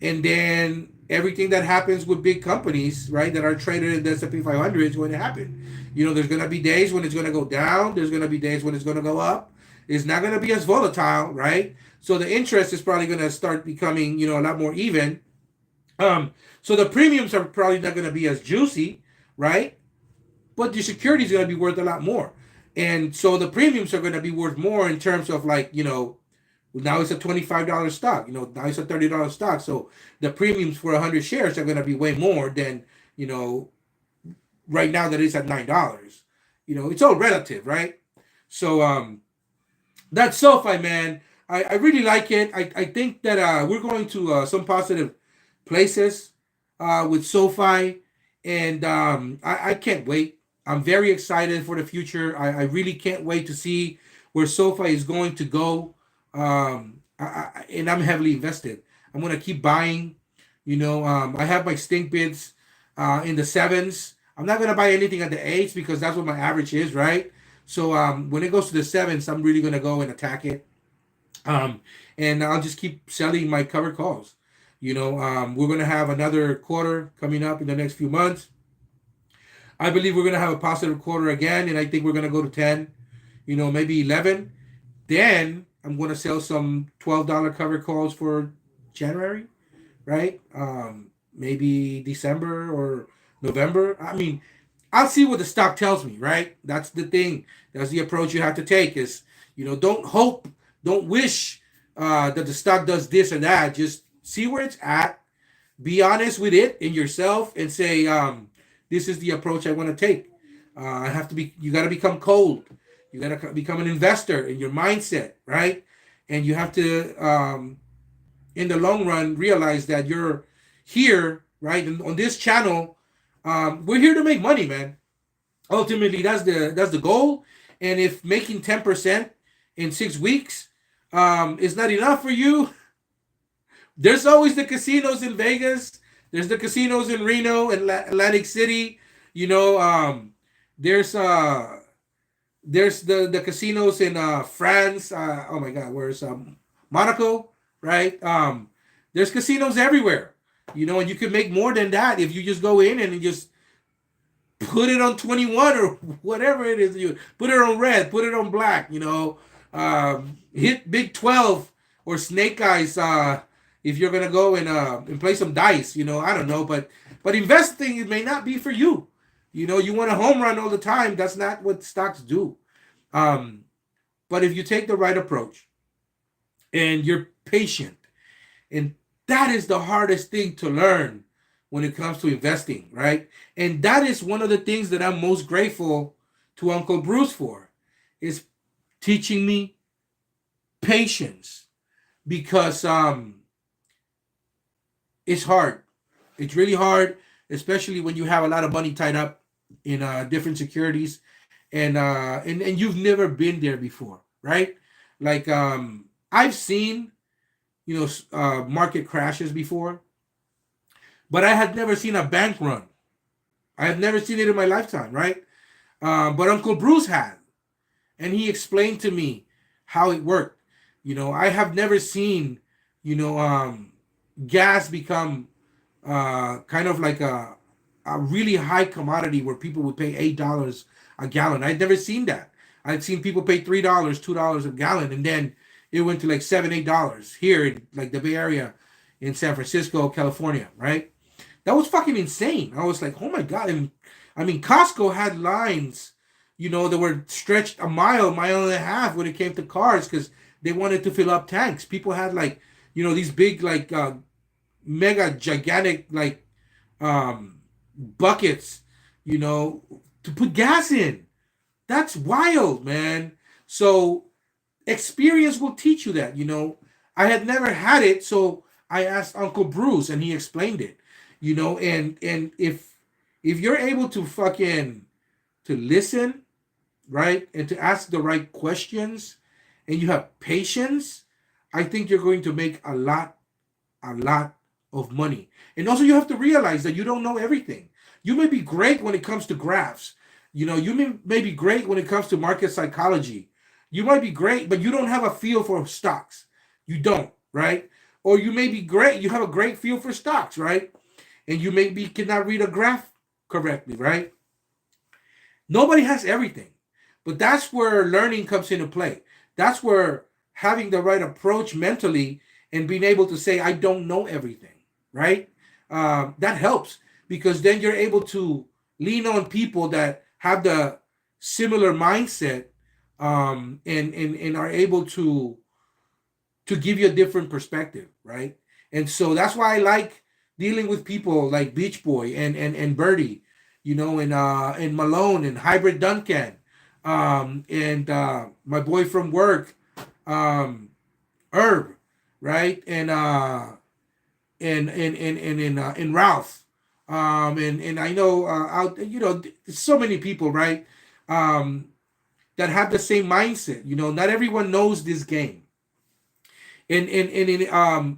And then everything that happens with big companies, right, that are traded in the S&P 500 is going to happen. There's going to be days when it's going to go down. There's going to be days when it's going to go up. It's not going to be as volatile, right? So the interest is probably going to start becoming, a lot more even. So the premiums are probably not going to be as juicy, right? But the security is going to be worth a lot more. And so the premiums are going to be worth more in terms of like, now it's a $25 stock, now it's a $30 stock. So the premiums for 100 shares are going to be way more than, right now that it's at $9. It's all relative, right? So that's SoFi, man. I really like it. I think that we're going to some positive places with SoFi, and I can't wait. I'm very excited for the future. I really can't wait to see where SoFi is going to go. And I'm heavily invested. I'm going to keep buying. I have my stink bids in the 7s. I'm not going to buy anything at the 8s because that's what my average is, right? So when it goes to the 7s, I'm really going to go and attack it. And I'll just keep selling my covered calls. We're going to have another quarter coming up in the next few months. I believe we're going to have a positive quarter again, and I think we're going to go to 10, maybe 11. Then I'm going to sell some $12 covered calls for January, right? Maybe December or November. I mean, I'll see what the stock tells me, right? That's the thing. That's the approach you have to take is, don't hope, don't wish that the stock does this or that. Just see where it's at. Be honest with it and yourself and say, this is the approach I want to take. You got to become cold. You got to become an investor in your mindset, right? And you have to, in the long run, realize that you're here, right? And on this channel, we're here to make money, man. Ultimately, that's the goal. And if making 10% in 6 weeks is not enough for you, there's always the casinos in Vegas. There's the casinos in Reno and Atlantic City. There's the casinos in France. Oh my God, where's Monaco, right? There's casinos everywhere. And you can make more than that if you just go in and just put it on 21 or whatever it is. You put it on red, put it on black. Hit Big 12 or Snake Eyes. If you're gonna go and play some dice, I don't know, but investing, it may not be for you. You want a home run all the time. That's not what stocks do. Um, but if you take the right approach and you're patient, and that is the hardest thing to learn when it comes to investing, right? And that is one of the things that I'm most grateful to Uncle Bruce for, is teaching me patience, because it's hard. It's really hard, especially when you have a lot of money tied up in different securities, and you've never been there before, right? Like I've seen market crashes before, but I had never seen a bank run. I have never seen it in my lifetime, right? But Uncle Bruce had, and he explained to me how it worked. I have never seen, you know, um, gas become kind of like a really high commodity where people would pay $8 a gallon. I'd never seen that. I'd seen people pay $3, $2 a gallon, and then it went to like $7, $8 here in like the Bay Area in San Francisco, California, right? That was fucking insane. I was like, oh my god! And I mean, Costco had lines, that were stretched a mile, mile and a half when it came to cars because they wanted to fill up tanks. People had like, these big like mega gigantic like buckets, to put gas in. That's wild, man. So experience will teach you that. I had never had it, so I asked Uncle Bruce, and he explained it. And if you're able to fucking to listen, right, and to ask the right questions, and you have patience, I think you're going to make a lot of money. And also, you have to realize that you don't know everything. You may be great when it comes to graphs. You may be great when it comes to market psychology. You might be great, but you don't have a feel for stocks. You don't, right? Or you may be great. You have a great feel for stocks, right? And you maybe cannot read a graph correctly, right? Nobody has everything. But that's where learning comes into play. That's where having the right approach mentally and being able to say, I don't know everything, right? That helps, because then you're able to lean on people that have the similar mindset, and are able to give you a different perspective, right? And so that's why I like dealing with people like Beach Boy and Birdie, and Malone and Hybrid Duncan, and my boy from work, Herb, right? And Ralph, and I know out so many people, right? That have the same mindset. Not everyone knows this game, and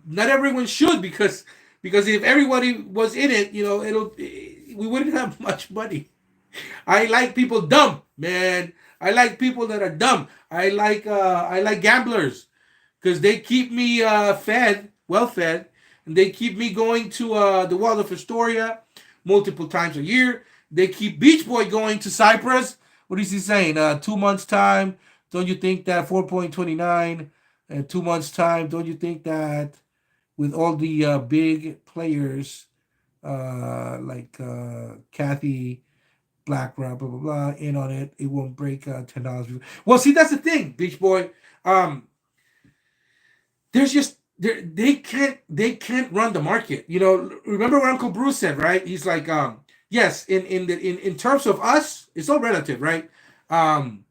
not everyone should, because if everybody was in it, we wouldn't have much money. I like people dumb, man. I like people that are dumb. I like gamblers, because they keep me well fed, and they keep me going to the Waldorf Astoria multiple times a year. They keep Beach Boy going to Cyprus. What is he saying? 2 months time. Don't you think that 4.29 and 2 months time? Don't you think that with all the big players like Kathy BlackRock, blah blah blah, in on it, it won't break $10. Well, see, that's the thing, Beach Boy. There's just they can't run the market. Remember what Uncle Bruce said, right? He's like, yes, in terms of us, it's all relative, right? Um,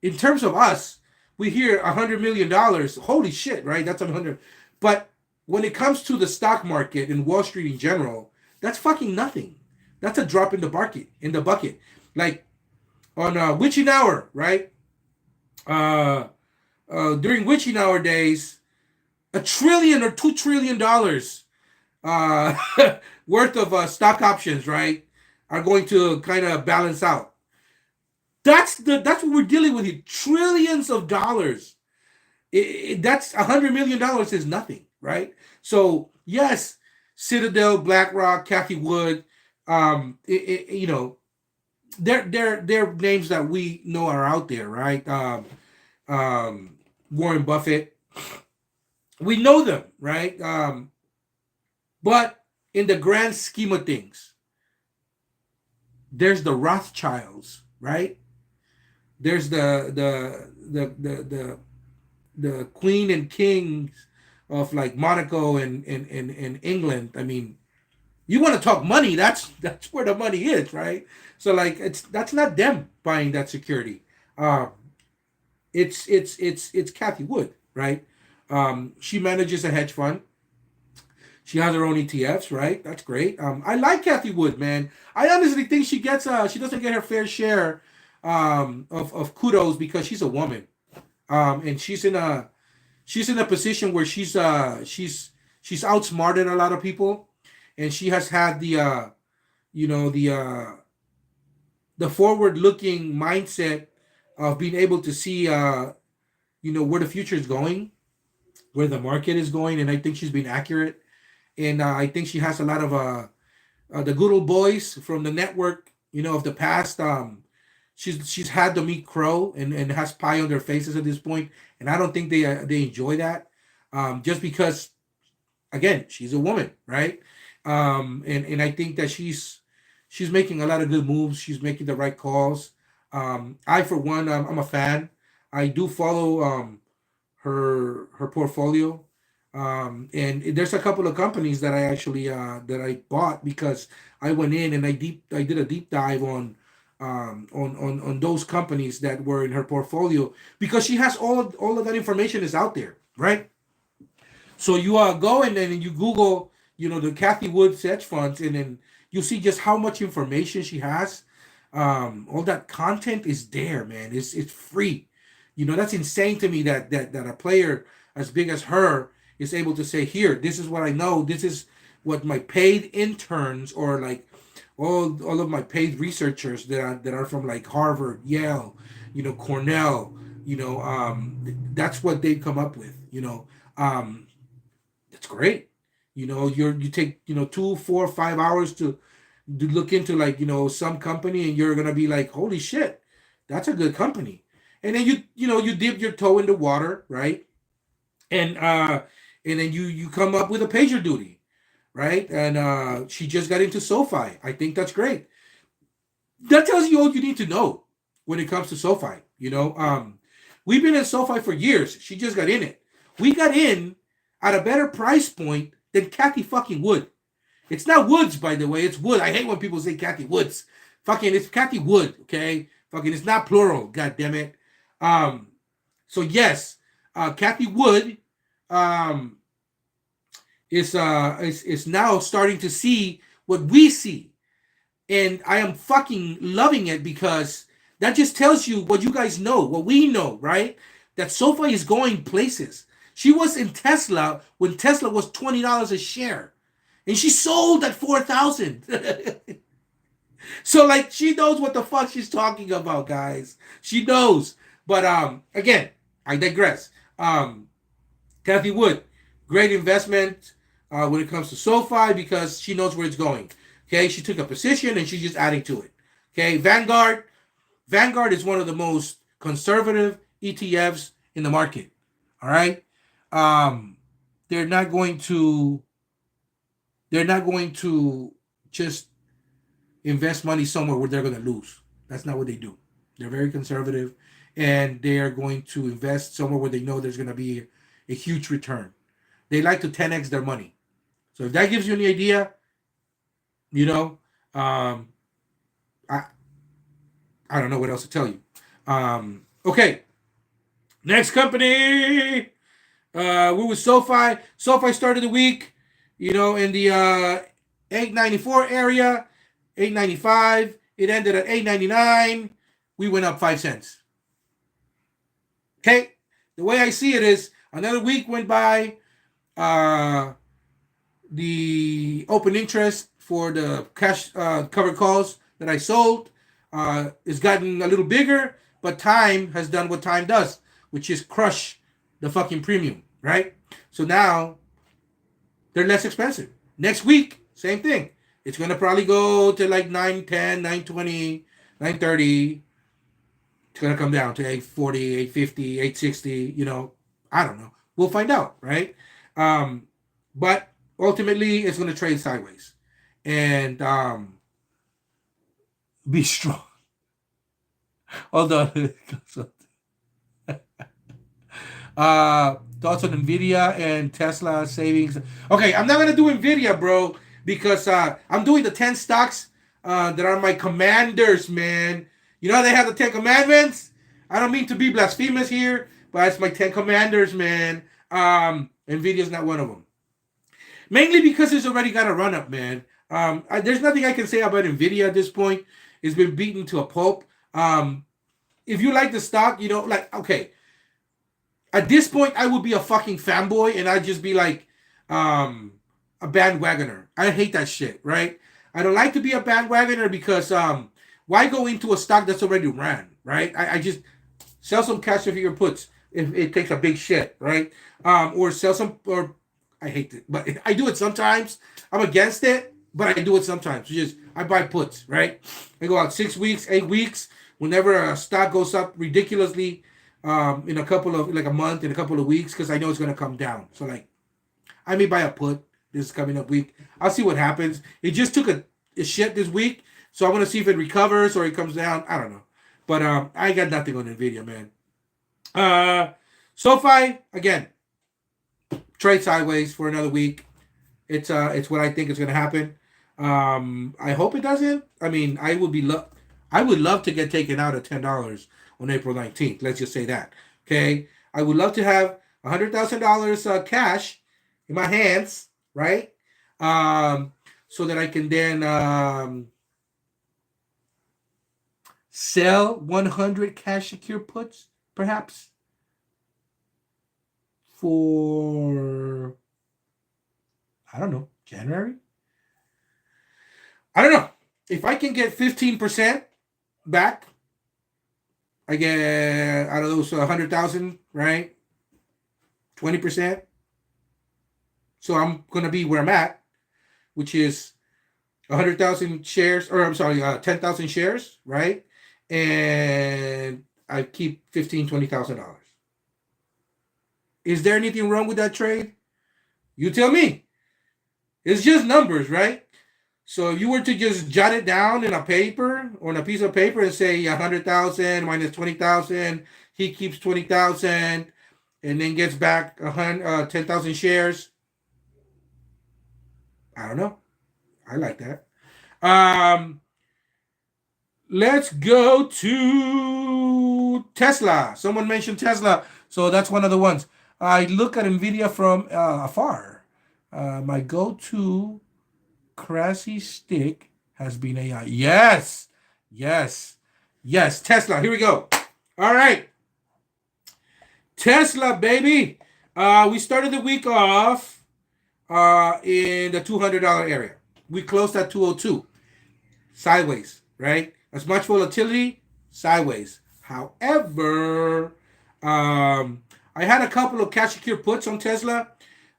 in terms of us, we hear $100 million. Holy shit, right? That's 100. But when it comes to the stock market and Wall Street in general, that's fucking nothing. That's a drop in the bucket. Like on witching hour, right? During witching hour days, $1 trillion or $2 trillion uh, worth of stock options, right, are going to kind of balance out. That's what we're dealing with here. Trillions of dollars. That's $100 million is nothing, right? So yes, Citadel, BlackRock, Cathy Wood, they're names that we know are out there, right? Warren Buffett, we know them, right? But in the grand scheme of things, there's the Rothschilds, right? There's the queen and kings of like Monaco and England. I mean, you want to talk money? That's where the money is, right? So like, that's not them buying that security. Um, it's Kathy Wood, right? She manages a hedge fund. She has her own ETFs, right? That's great. I like Kathy Wood, man. I honestly think she doesn't get her fair share of kudos because she's a woman, and she's in a position where she's outsmarted a lot of people, and she has had you know the forward looking mindset of being able to see where the future is going, where the market is going, and I think she's been accurate. And I think she has a lot of the good old boys from the network, of the past. She's had to meet crow and has pie on their faces at this point, and I don't think they enjoy that, just because, again, she's a woman, right? And I think that she's making a lot of good moves. She's making the right calls. I, for one, I'm a fan. I do follow her portfolio. And there's a couple of companies that I actually that I bought because I went in and I did a deep dive on those companies that were in her portfolio, because she has all of that information is out there, right? So you go and then you Google, the Kathy Wood hedge funds, and then you see just how much information she has. All that content is there, man. It's free. That's insane to me that a player as big as her is able to say, here, this is what I know. This is what my paid interns, or like all of my paid researchers that are from like Harvard, Yale, Cornell, that's what they come up with. That's great. You take 2, 4, 5 hours to look into, like, some company, and you're gonna be like, holy shit, that's a good company. And then you dip your toe in the water, right? And then you come up with a pager duty, right? And she just got into SoFi. I think that's great. That tells you all you need to know when it comes to SoFi. We've been in SoFi for years. She just got in it. We got in at a better price point than Kathy fucking Wood. It's not Woods, by the way. It's Wood. I hate when people say Kathy Woods. Fucking, it's Kathy Wood, okay? Fucking, it's not plural. God damn it. So yes, Kathy Wood is now starting to see what we see, and I am fucking loving it, because that just tells you what you guys know, what we know, right? That SoFi is going places. She was in Tesla when Tesla was $20 a share, and she sold at 4,000. So like, she knows what the fuck she's talking about, guys. She knows. But again, I digress. Kathy Wood, great investment when it comes to SoFi, because she knows where it's going. Okay, she took a position and she's just adding to it. Okay, Vanguard is one of the most conservative ETFs in the market. All right, they're not going to just invest money somewhere where they're going to lose. That's not what they do. They're very conservative, and they are going to invest somewhere where they know there's going to be a huge return. They like to 10x their money. So if that gives you any idea, I I don't know what else to tell you. Okay, next company. We were SoFi. SoFi started the week, in the 894 area, 895. It ended at 899. We went up 5 cents. Okay, the way I see it is, another week went by. The open interest for the cash covered calls that I sold is gotten a little bigger, but time has done what time does, which is crush the fucking premium, right? So now they're less expensive. Next week, same thing. It's going to probably go to like 910, 920, 930. It's going to come down to 840, 850, 860, I don't know. We'll find out, right? But ultimately, it's going to trade sideways. And Be strong. Hold on. Thoughts on Nvidia and Tesla savings. Okay, I'm not gonna do Nvidia, bro, because I'm doing the 10 stocks that are my commanders, man. You know how they have the 10 commandments. I don't mean to be blasphemous here, but it's my 10 commanders, man. Nvidia's not one of them. Mainly because it's already got a run up, man. There's nothing I can say about Nvidia at this point. It's been beaten to a pulp. If you like the stock, you know, like, okay, at this point, I would be a fucking fanboy and I'd just be like a bandwagoner. I hate that shit, right? I don't like to be a bandwagoner because why go into a stock that's already ran, right? I just sell some cash if your puts if it takes a big shit, right? Or sell some, or I hate it, but I do it sometimes. I'm against it, but I do it sometimes. Just I buy puts, right? I go out 6 weeks, 8 weeks. Whenever a stock goes up ridiculously, in a couple of like a month, in a couple of weeks, because I know it's gonna come down. So like, I may buy a put this coming up week. I'll see what happens. It just took a shit this week, so I want to see if it recovers or it comes down. I don't know, but I got nothing on Nvidia, man. SoFi again, trade sideways for another week. It's what I think is gonna happen. I hope it doesn't. I mean, I would love to get taken out at $10 on April 19th. Let's just say that. Okay. I would love to have $100,000 cash in my hands, right? So that I can then sell 100 cash secure puts, perhaps, for, I don't know, January? I don't know. If I can get 15% back, I get out of those 100,000, right? 20%. So I'm gonna be where I'm at, which is 100,000 shares, or I'm sorry, 10,000 shares, right? And I keep $20,000. Is there anything wrong with that trade? You tell me. It's just numbers, right? So if you were to just jot it down in a paper or on a piece of paper and say 100,000 minus 20,000, he keeps 20,000 and then gets back 10,000 shares. I don't know. I like that. Let's go to Tesla. Someone mentioned Tesla, so that's one of the ones. I look at Nvidia from afar. My go-to crazy stick has been AI. Yes, yes, yes. Tesla. Here we go. All right, Tesla, baby. We started the week off in the $200 area. We closed at 202, sideways, right? As much volatility, sideways. However, I had a couple of cash secure puts on Tesla.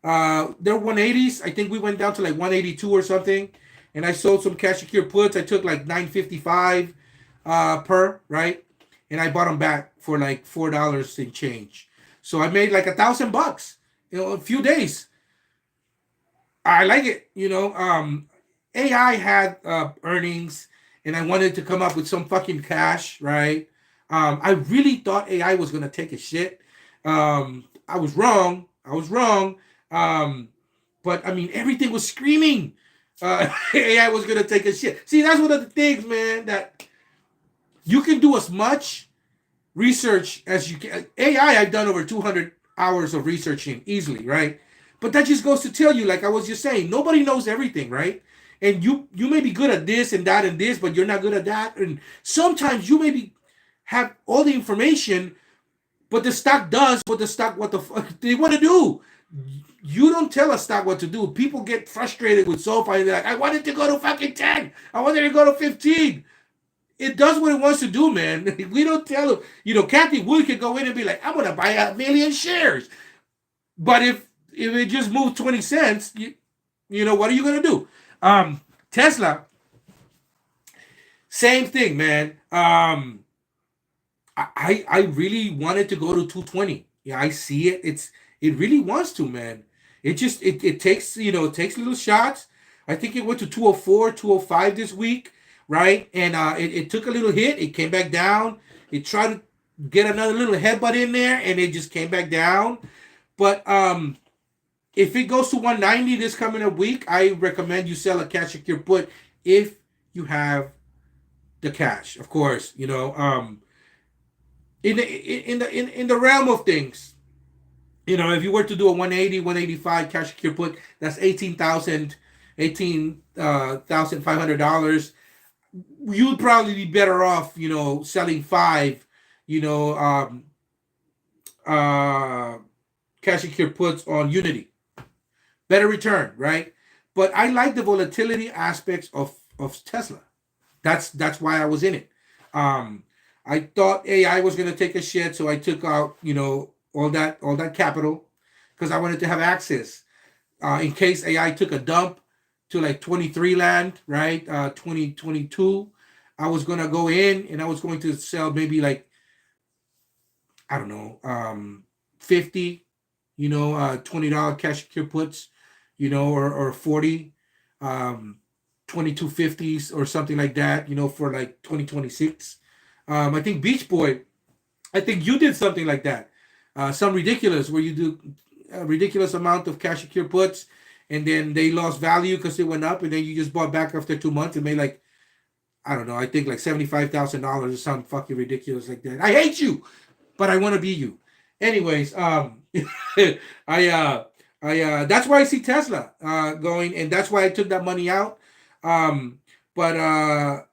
They're 180s. I think we went down to like 182 or something. And I sold some cash secure puts. I took like 955 per, right? And I bought them back for like $4 and change. So I made like $1,000, a few days. I like it, AI had earnings, and I wanted to come up with some fucking cash, right? I really thought AI was gonna take a shit. I was wrong. But I mean, everything was screaming AI was gonna take a shit. See, that's one of the things, man, that you can do as much research as you can. AI, I've done over 200 hours of researching easily, right? But that just goes to tell you, like I was just saying, nobody knows everything, right? And you may be good at this and that and this, but you're not good at that. And sometimes you maybe have all the information, but the stock does what the fuck they want to do. You don't tell a stock what to do. People get frustrated with SoFi. They're like, I wanted to go to fucking 10. I wanted to go to 15. It does what it wants to do, man. We don't tell them. Kathy Wood could go in and be like, I'm going to buy 1 million shares. But if it just moved 20 cents, what are you going to do? Tesla, same thing, man. I really wanted to go to 220. Yeah, I see it. It really wants to, man. It just it takes little shots. I think it went to 204, 205 this week. right? And it took a little hit. It came back down. It tried to get another little headbutt in there, and it just came back down. But if it goes to 190 this coming up week, I recommend you sell a cash secure put if you have the cash, of course. In the realm of things, if you were to do a 180, 185 cash secure put, that's $18,500. You'd probably be better off, selling five, you know, cash secure puts on Unity. Better return, right? But I like the volatility aspects of Tesla. That's why I was in it. I thought AI was gonna take a shit, so I took out, all that capital because I wanted to have access in case AI took a dump to like 23 land, right? 2022. I was gonna go in and I was going to sell maybe like, I don't know, 50, $20 cash secure puts, or 40, 2250s or something like that, for like 2026. I think Beach Boy, I think you did something like that. Some ridiculous where you do a ridiculous amount of cash secure puts and then they lost value because it went up and then you just bought back after 2 months and made like, I don't know, I think like $75,000 or something fucking ridiculous like that. I hate you, but I want to be you. Anyways, that's why I see Tesla going, and that's why I took that money out. But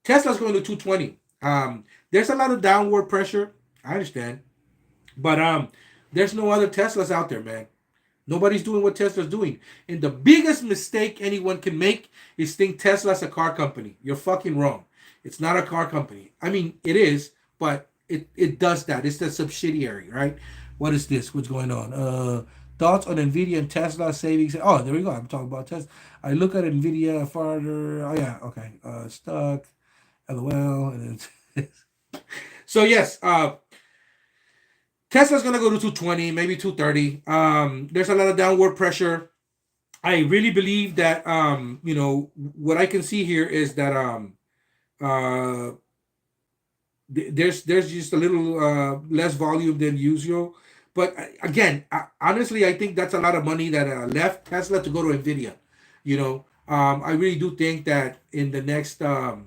Tesla's going to 220. There's a lot of downward pressure. I understand, but there's no other Teslas out there, man. Nobody's doing what Tesla's doing. And the biggest mistake anyone can make is think Tesla's a car company. You're fucking wrong. It's not a car company. I mean, it is, but it does that. It's the subsidiary, right? What is this? What's going on? Thoughts on NVIDIA and Tesla savings? Oh, there we go. I'm talking about Tesla. I look at NVIDIA farther. Oh, yeah. Okay. Stuck. LOL. And so, yes. Tesla's going to go to 220, maybe 230. There's a lot of downward pressure. I really believe that, what I can see here is that there's just a little less volume than usual. But again, honestly, I think that's a lot of money that left Tesla to go to NVIDIA. I really do think that in the next 2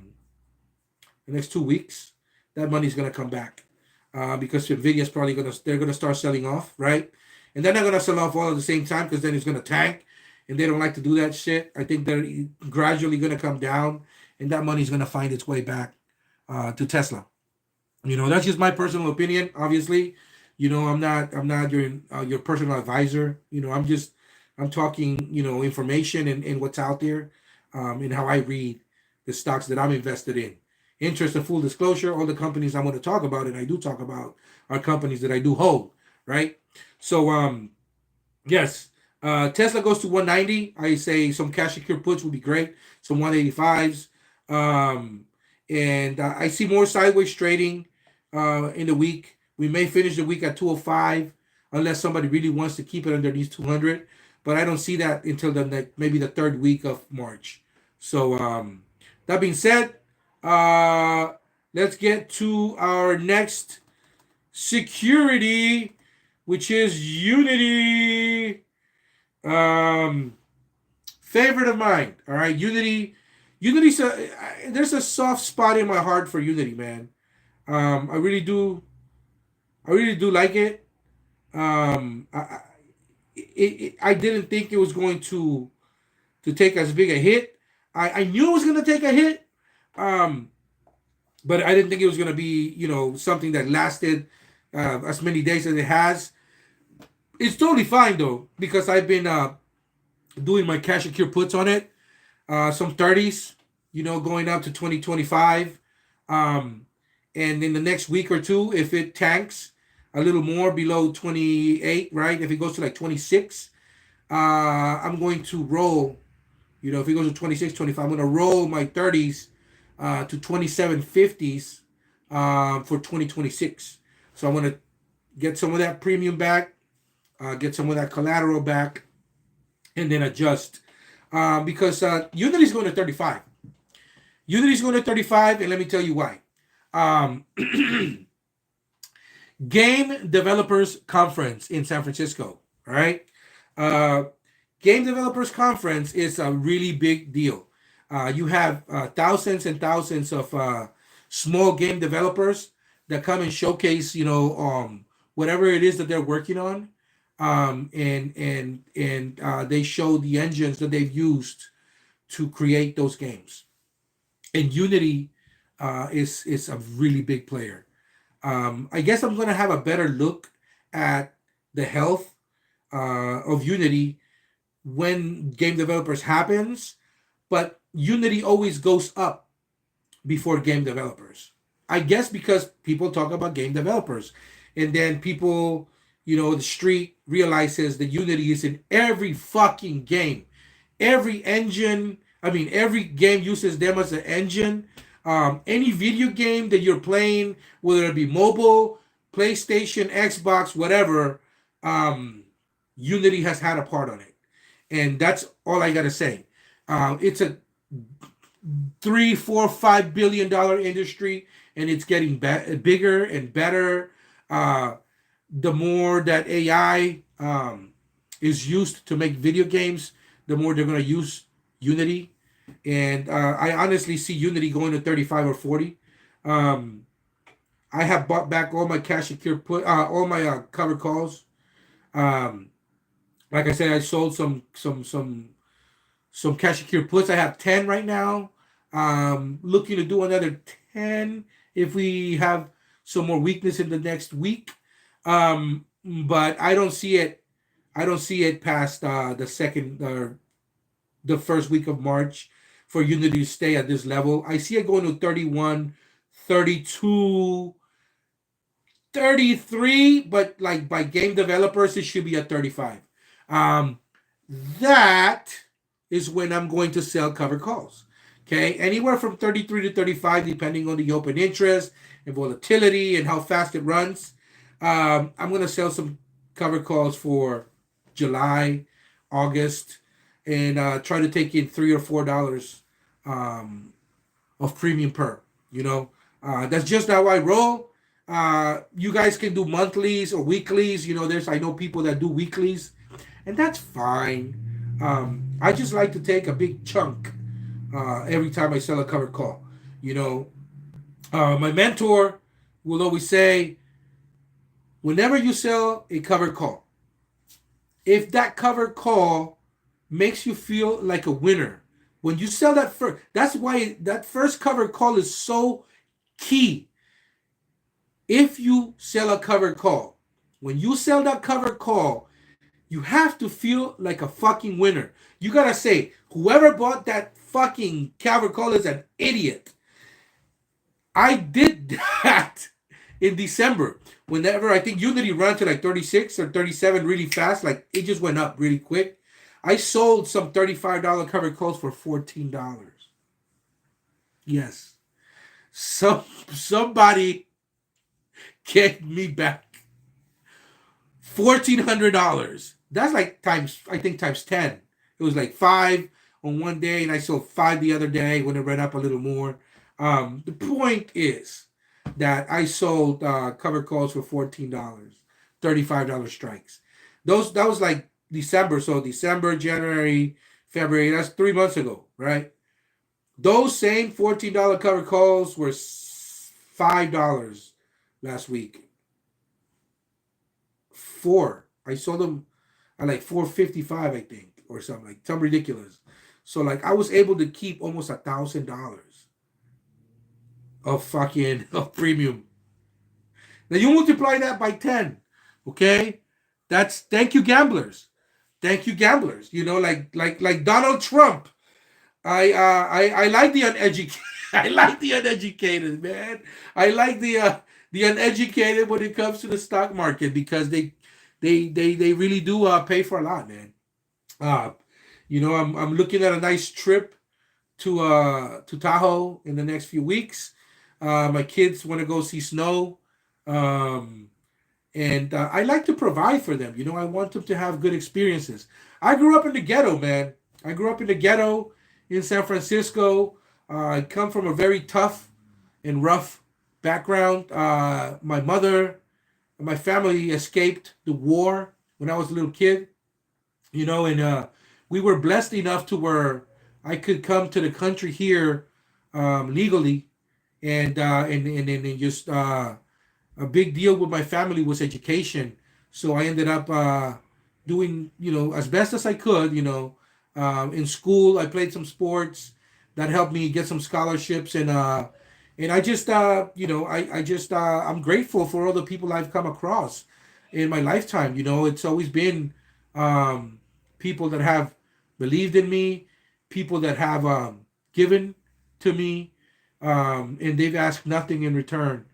weeks, that money's going to come back. Because NVIDIA is probably they're gonna start selling off, right? And they're not gonna sell off all at the same time because then it's gonna tank, and they don't like to do that shit. I think they're gradually gonna come down, and that money's gonna find its way back to Tesla. That's just my personal opinion. Obviously, I'm not your personal advisor. I'm talking information and what's out there, and how I read the stocks that I'm invested in. Interest and full disclosure, all the companies I want to talk about, and I do talk about, are companies that I do hold, right? So, yes, Tesla goes to 190. I say some cash secure puts would be great, some 185s. And I see more sideways trading in the week. We may finish the week at 205 unless somebody really wants to keep it underneath 200. But I don't see that until maybe the third week of March. So, that being said, let's get to our next security, which is Unity. Favorite of mine. All right, Unity. There's a soft spot in my heart for Unity, man. I really do like it. I didn't think it was going to take as big a hit. I knew it was going to take a hit. But I didn't think it was going to be, something that lasted as many days as it has. It's totally fine though, because I've been doing my cash secure puts on it, some 30s, going up to 2025. And in the next week or two, if it tanks a little more below 28, right? If it goes to like 26, I'm going to roll, if it goes to 26, 25, I'm going to roll my 30s to 2750s for 2026. So I'm going to get some of that premium back, get some of that collateral back, and then adjust. Because Unity's going to 35. Unity's going to 35, and let me tell you why. Um, Game Developers Conference in San Francisco. All right. Uh, Game Developers Conference is a really big deal. You have thousands and thousands of small game developers that come and showcase, whatever it is that they're working on, and they show the engines that they've used to create those games. And Unity is a really big player. I guess I'm gonna have a better look at the health of Unity when game developers happens, but Unity always goes up before game developers. I guess because people talk about game developers, and then people, the street realizes that Unity is in every fucking game. Every engine, I mean, every game uses them as an engine. Any video game that you're playing, whether it be mobile, PlayStation, Xbox, whatever, Unity has had a part on it. And that's all I gotta say. It's a 3, 4, 5 billion dollar industry, and it's getting bigger and better. The more that AI is used to make video games, the more they're going to use Unity. And I honestly see Unity going to 35 or 40. Um, I have bought back all my cash secure all my covered calls. Um, like I said, I sold some cash secure puts. I have 10 right now. Looking to do another 10 if we have some more weakness in the next week. But I don't see it. I don't see it past the first week of March for Unity to stay at this level. I see it going to 31, 32, 33, but like by game developers, it should be at 35. Um, that is when I'm going to sell covered calls. Okay, anywhere from 33 to 35, depending on the open interest and volatility and how fast it runs. I'm going to sell some covered calls for July, August, and try to take in $3 or $4 of premium per. That's just how I roll. You guys can do monthlies or weeklies. I know people that do weeklies, and that's fine. I just like to take a big chunk every time I sell a covered call. My mentor will always say, whenever you sell a covered call, if that covered call makes you feel like a winner, when you sell that first, that's why that first covered call is so key. If you sell a covered call, when you sell that covered call, you have to feel like a fucking winner. You gotta say, whoever bought that fucking covered call is an idiot. I did that in December. Whenever I think Unity ran to like 36 or 37 really fast, like it just went up really quick. I sold some $35 covered calls for $14. Yes. Somebody gave me back $1,400. That's like times 10. It was like 5 on one day, and I sold 5 the other day when it ran up a little more. The point is that I sold covered calls for $14, $35 strikes. That was like December. So December, January, February, that's 3 months ago, right? Those same $14 covered calls were $5 last week. I sold them at like $4.55, I think, or something, like something ridiculous. So like I was able to keep almost $1,000 of premium. Now you multiply that by 10, okay? That's thank you gamblers. Thank you gamblers. Like Donald Trump. I like the uneducated. I like the uneducated, man. I like the uneducated when it comes to the stock market, because they really do pay for a lot, man. I'm looking at a nice trip to Tahoe in the next few weeks. My kids want to go see snow, and I like to provide for them. I want them to have good experiences. I grew up in the ghetto, man. I grew up in the ghetto in San Francisco. I come from a very tough and rough background. My mother and my family escaped the war when I was a little kid, and we were blessed enough to where I could come to the country here legally, and just a big deal with my family was education. So I ended up doing, as best as I could. In school, I played some sports that helped me get some scholarships, and I just, I'm grateful for all the people I've come across in my lifetime. It's always been um, people that have believed in me, people that have given to me, and they've asked nothing in return.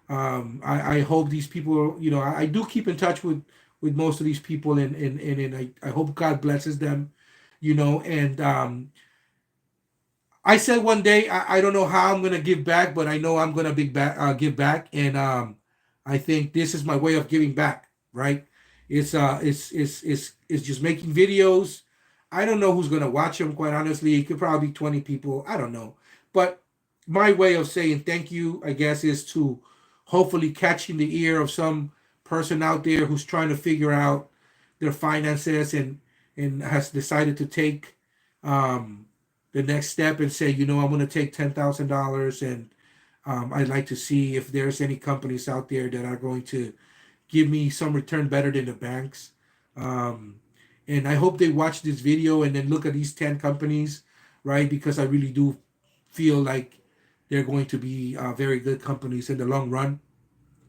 I hope these people, I do keep in touch with most of these people, and I hope God blesses them, and I said one day, I don't know how I'm gonna give back, but I know I'm gonna give back, and I think this is my way of giving back. Right? It's just making videos. I don't know who's gonna watch them. Quite honestly, it could probably be 20 people. I don't know, but my way of saying thank you, I guess, is to hopefully catching the ear of some person out there who's trying to figure out their finances and has decided to take um, the next step and say, I'm going to take $10,000, and I'd like to see if there's any companies out there that are going to give me some return better than the banks. Um, and I hope they watch this video and then look at these 10 companies, right? Because I really do feel like they're going to be very good companies in the long run.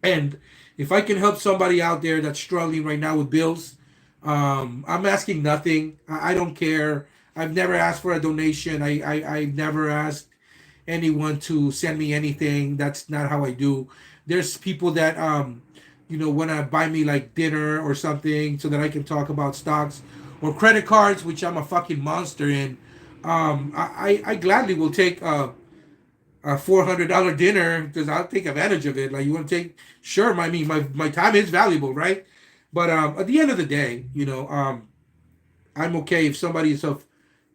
And if I can help somebody out there that's struggling right now with bills, I'm asking nothing. I don't care. I've never asked for a donation. I've never asked anyone to send me anything. That's not how I do. There's people that want to buy me like dinner or something so that I can talk about stocks or credit cards, which I'm a fucking monster in. I gladly will take a $400 dinner because I'll take advantage of it. Like, you want to take, sure. My time is valuable, right? But at the end of the day, I'm okay if somebody is of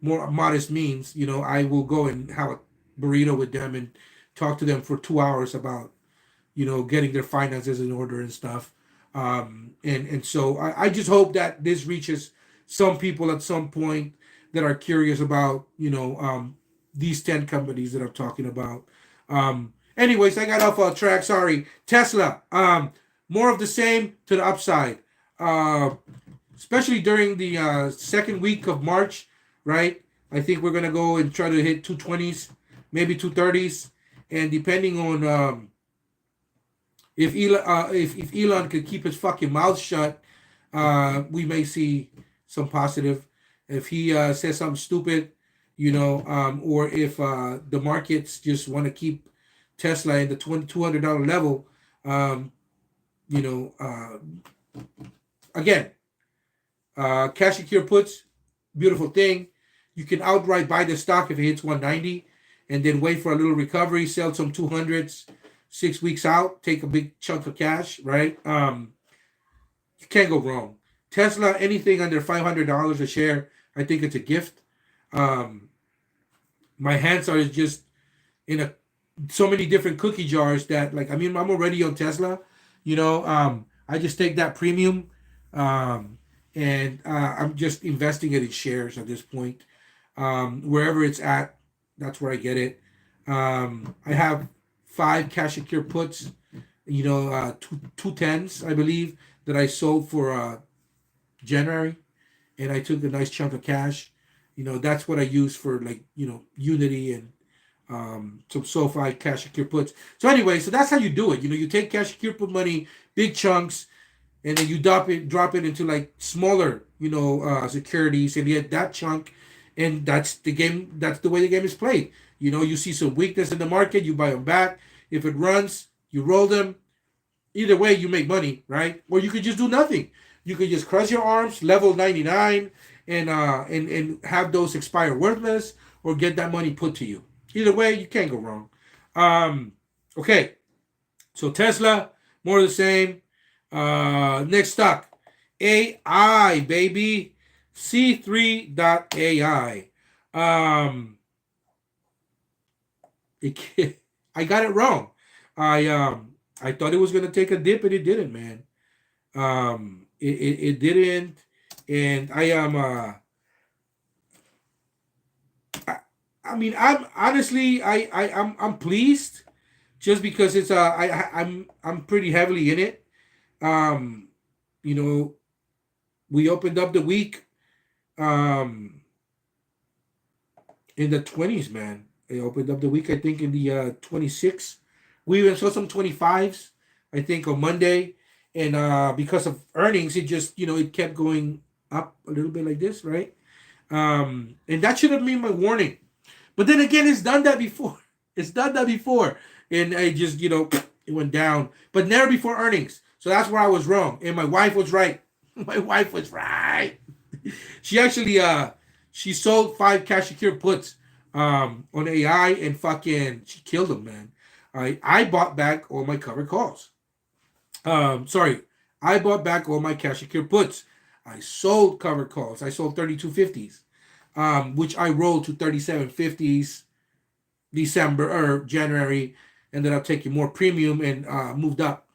more modest means. I will go and have a burrito with them and talk to them for 2 hours about getting their finances in order and stuff. And so I just hope that this reaches some people at some point that are curious about these 10 companies that I'm talking about. Anyways, I got off track. Sorry. Tesla. More of the same to the upside. Especially during the second week of March, right? I think we're gonna go and try to hit 220s, maybe 230s, and depending on if Elon could keep his fucking mouth shut, we may see some positive. If he says something stupid, or if the markets just want to keep Tesla in the $200 level, um, you know, uh, again, cash secure puts, beautiful thing. You can outright buy the stock if it hits 190 and then wait for a little recovery, sell some 200s 6 weeks out, take a big chunk of cash, right? You can't go wrong. Tesla, anything under $500 a share, I think it's a gift. Um, my hands are just in so many different cookie jars that, like, I'm already on Tesla. I just take that premium, um, and I'm just investing it in shares at this point. Wherever it's at, that's where I get it. I have 5 cash secure puts, two tens, I believe, that I sold for January, and I took a nice chunk of cash. That's what I use for, like, Unity and some SoFi cash secure puts. So anyway, so that's how you do it. You take cash secure put money, big chunks, and then you drop it into like smaller, securities, and get that chunk, and that's the game. That's the way the game is played. You see some weakness in the market, you buy them back. If it runs, you roll them. Either way, you make money, right? Or you could just do nothing. You could just cross your arms, level 99, and have those expire worthless, or get that money put to you. Either way, you can't go wrong. Okay, so Tesla, more of the same. Next stock, AI, baby. C3.ai. It, I got it wrong. I thought it was gonna take a dip, and it didn't, man. It didn't, and I, I mean, I'm honestly, I'm pleased just because it's I'm pretty heavily in it. Um, you know, we opened up the week um in the 20s, man. It opened up the week, I think, in the 26th. We even saw some 25s, I think, on Monday. And because of earnings, it just, it kept going up a little bit like this, right? And that should have been my warning. But then again, it's done that before. It's done that before. And I just, it went down. But never before earnings. So that's where I was wrong. And my wife was right. My wife was right. She actually she sold 5 cash secure puts on AI and fucking she killed them, man. I bought back all my covered calls. Sorry, I bought back all my cash secure puts. I sold covered calls. I sold 3250s, which I rolled to 3750s December or January. Ended up taking more premium and moved up,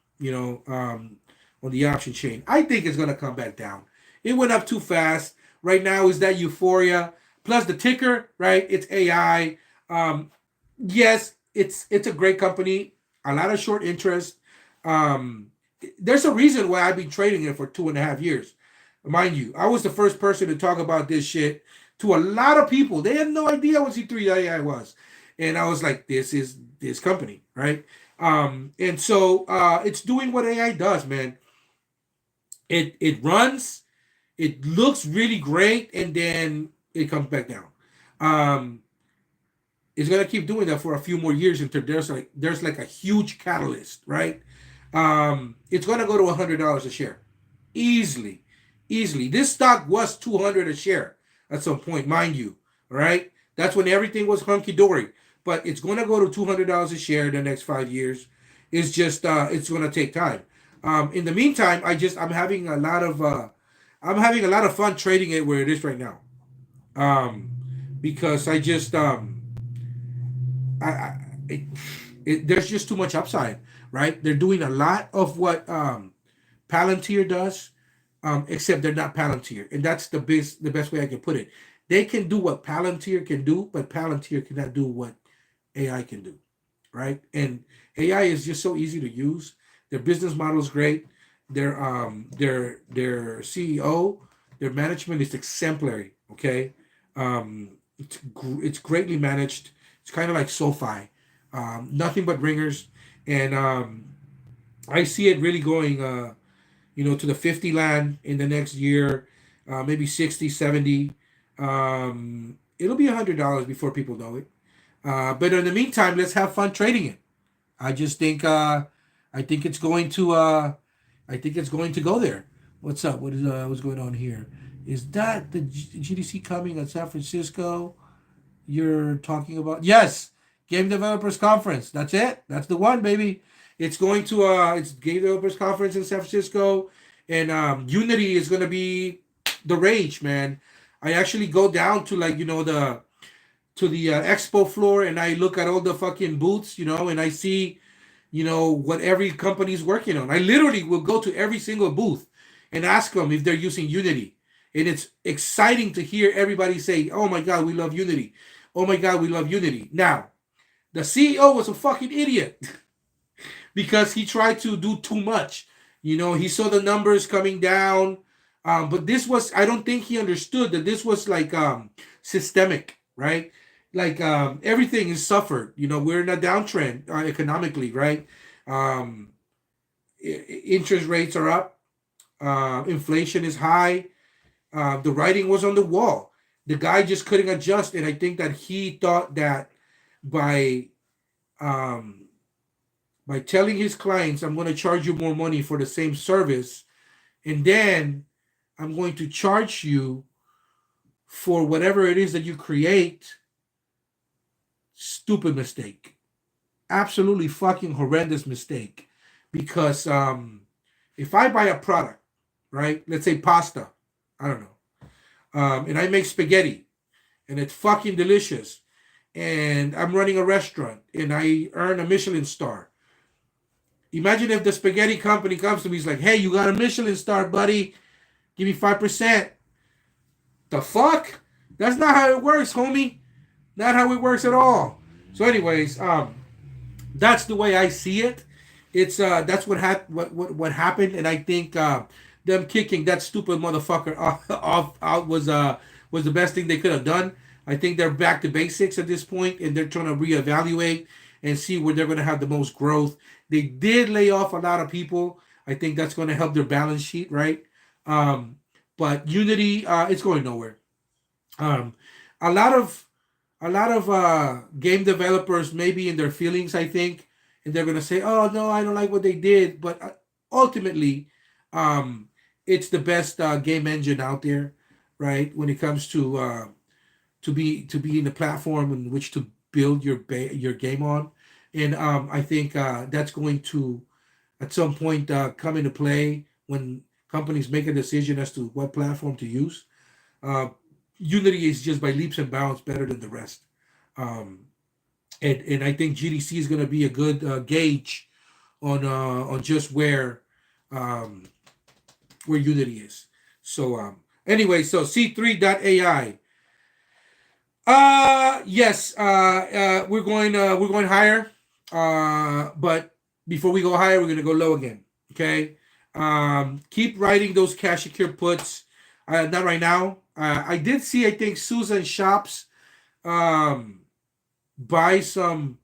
on the option chain. I think it's gonna come back down. It went up too fast. Right now is that euphoria. Plus the ticker, right? It's AI. Yes, it's a great company. A lot of short interest. Um, there's a reason why I've been trading it for 2.5 years. Mind you, I was the first person to talk about this shit to a lot of people. They had no idea what C3 AI was. And I was like, this is this company, right? And so it's doing what AI does, man. It runs, it looks really great, and then it comes back down. Um, it's gonna keep doing that for a few more years until there's like a huge catalyst, right? It's gonna go to $100 a share, easily, easily. This stock was 200 a share at some point, mind you. All right, that's when everything was hunky dory. But it's gonna go to $200 a share in the next 5 years. It's just it's gonna take time. In the meantime, I'm having a lot of fun trading it where it is right now. Um, because I just I it, there's just too much upside, right? They're doing a lot of what Palantir does, except they're not Palantir, and that's the best way I can put it. They can do what Palantir can do, but Palantir cannot do what AI can do, right? And AI is just so easy to use. Their business model is great. Their CEO, their management is exemplary. Okay, it's greatly managed. It's kind of like SoFi, nothing but ringers, and I see it really going, to the 50 land in the next year, maybe 60, 70. It'll be $100 before people know it. But in the meantime, let's have fun trading it. I just think I think it's going to go there. What's up? What's going on here? Is that the GDC coming at San Francisco? You're talking about, yes, Game Developers Conference. That's it. That's the one, baby. It's going to it's Game Developers Conference in San Francisco, and Unity is going to be the rage, man. I actually go down to like the expo floor, and I look at all the fucking booths, and I see, what every company's working on. I literally will go to every single booth and ask them if they're using Unity. And it's exciting to hear everybody say, "Oh my God, we love Unity. Oh my God, we love Unity." Now, the CEO was a fucking idiot because he tried to do too much. He saw the numbers coming down. But I don't think he understood that this was like systemic, right? Like everything is suffered. We're in a downtrend economically, right? Um, Interest rates are up. Inflation is high. The writing was on the wall. The guy just couldn't adjust, and I think that he thought that by um, by telling his clients, "I'm going to charge you more money for the same service, and then I'm going to charge you for whatever it is that you create." Stupid mistake. Absolutely fucking horrendous mistake. Because if I buy a product, right? Let's say pasta. I don't know. And I make spaghetti, and it's fucking delicious. and I'm running a restaurant and I earn a Michelin star. Imagine if the spaghetti company comes to me, he's like, "Hey, you got a Michelin star, buddy. Give me 5%." The fuck? That's not how it works, homie. Not how it works at all. So, anyways, that's the way I see it. It's that's what happened, and I think them kicking that stupid motherfucker off out was the best thing they could have done. I think they're back to basics at this point, and they're trying to reevaluate and see where they're going to have the most growth. They did lay off a lot of people. I think that's going to help their balance sheet, right? Um, but Unity, it's going nowhere. Um, a lot of game developers may be in their feelings, I think, and they're gonna say, "Oh no, I don't like what they did," but ultimately, um, it's the best game engine out there, right? When it comes to being the platform in which to build your game on, and I think that's going to at some point come into play when companies make a decision as to what platform to use. Uh, Unity is just by leaps and bounds better than the rest. Um, and I think GDC is going to be a good gauge on just um, where Unity is. So anyway, so C3.ai. Yes, we're going higher. But before we go higher, we're gonna go low again. Okay. Keep writing those cash secure puts. Not right now. I did see, I think, Susan Shops um, buy some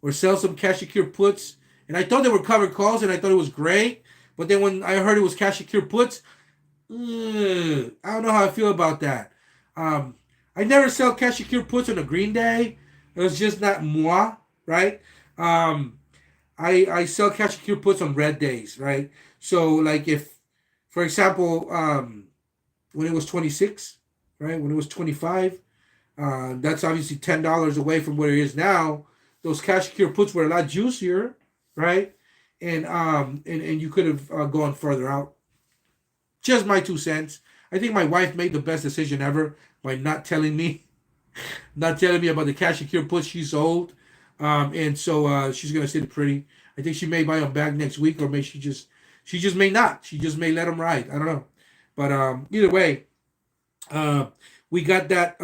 or sell some cash secure puts, and I thought they were covered calls, and I thought it was great. But then when I heard it was cash secure puts, I don't know how I feel about that. Um, I never sell cash secure puts on a green day. It was just not moi, right? Um, I sell cash secure puts on red days, right? So like if, for example, when it was 26, right? When it was 25, that's obviously $10 away from where it is now. Those cash secure puts were a lot juicier, right? And you could have gone further out. Just my 2 cents. I think my wife made the best decision ever by not telling me about the cash secure puts she sold. And so she's gonna sit pretty. I think she may buy them back next week, or may she just may not. She just may let them ride. I don't know. But either way, uh, we got that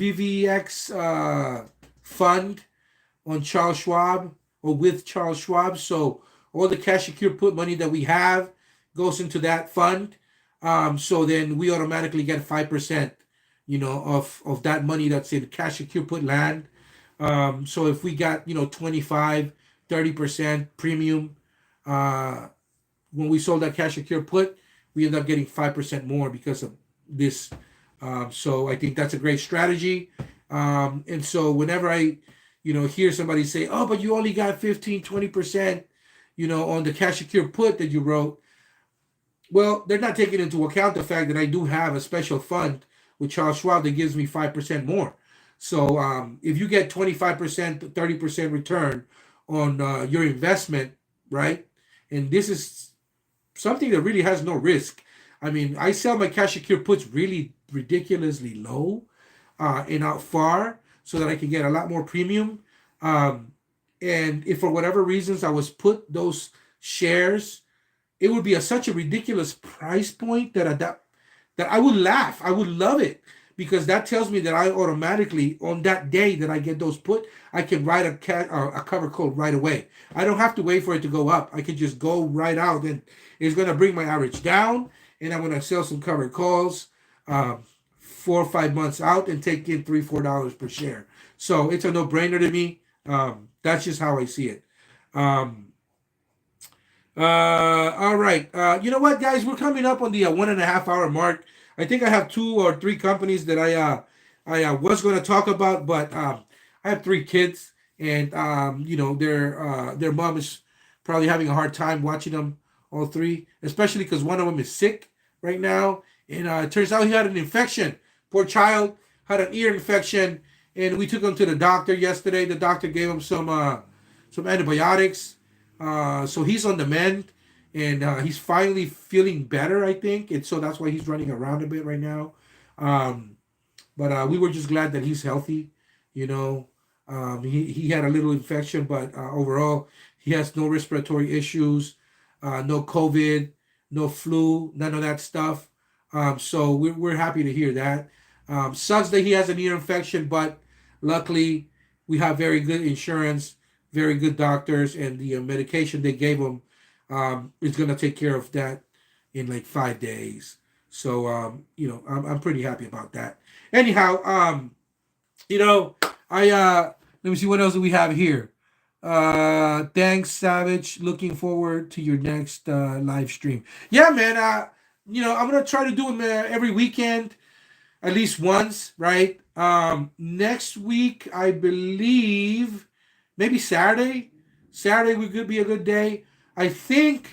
SWVVX fund on Charles Schwab or with Charles Schwab. So all the cash secure put money that we have goes into that fund. So then we automatically get 5%, of that money that's in cash secure put land. So if we got, 25, 30% premium, uh, when we sold that cash secure put, we end up getting 5% more because of this. So I think that's a great strategy. And so whenever I, hear somebody say, "Oh, but you only got 15, 20%, on the cash secure put that you wrote," well, they're not taking into account the fact that I do have a special fund with Charles Schwab that gives me 5% more. So if you get 25%, 30% return on your investment, right? And this is something that really has no risk. I mean, I sell my cash secure puts really ridiculously low and out far so that I can get a lot more premium. Um, and if for whatever reasons I was put those shares, it would be such a ridiculous price point that I would laugh. I would love it because that tells me that I automatically, on that day that I get those put, I can write a cover code right away. I don't have to wait for it to go up. I can just go right out, and it's going to bring my average down, and I'm going to sell some covered calls 4 or 5 months out and take in $3, $4 per share. So it's a no-brainer to me. That's just how I see it. Um, all right. You know what, guys? We're coming up on the 1.5 hour mark. I think I have 2 or 3 companies that I was going to talk about, but I have 3 kids, and their mom is probably having a hard time watching them all 3, especially because one of them is sick right now, and it turns out he had an infection. Poor child had an ear infection, and we took him to the doctor yesterday. The doctor gave him some antibiotics. So he's on the mend, and he's finally feeling better, I think, and so that's why he's running around a bit right now. Um, but we were just glad that he's healthy. You know, he had a little infection, but overall, he has no respiratory issues, no COVID, no flu, none of that stuff. So we're happy to hear that. Sucks that he has an ear infection, but luckily we have very good insurance, very good doctors, and the medication they gave him is gonna take care of that in like 5 days. So I'm pretty happy about that. Anyhow, you know, I let me see what else do we have here. Thanks, Savage. Looking forward to your next live stream. Yeah, man. I'm gonna try to do them every weekend, at least once, right? Next week, I believe, maybe Saturday. Saturday would be a good day. I think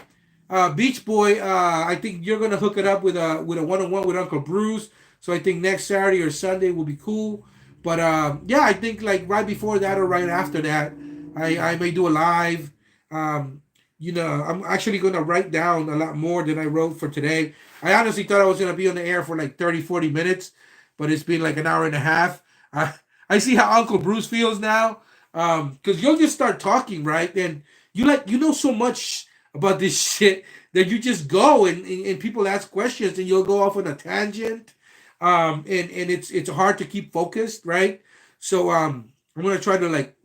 Beach Boy. I think you're gonna hook it up with a one-on-one with Uncle Bruce. So I think next Saturday or Sunday will be cool. But yeah, I think like right before that or right after that, I may do a live. Um, I'm actually gonna write down a lot more than I wrote for today. I honestly thought I was gonna be on the air for like 30, 40 minutes, but it's been like an hour and a half. I see how Uncle Bruce feels now. Because you'll just start talking, right? And you know so much about this shit that you just go and people ask questions and you'll go off on a tangent. And it's hard to keep focused, right? So I'm gonna try to like,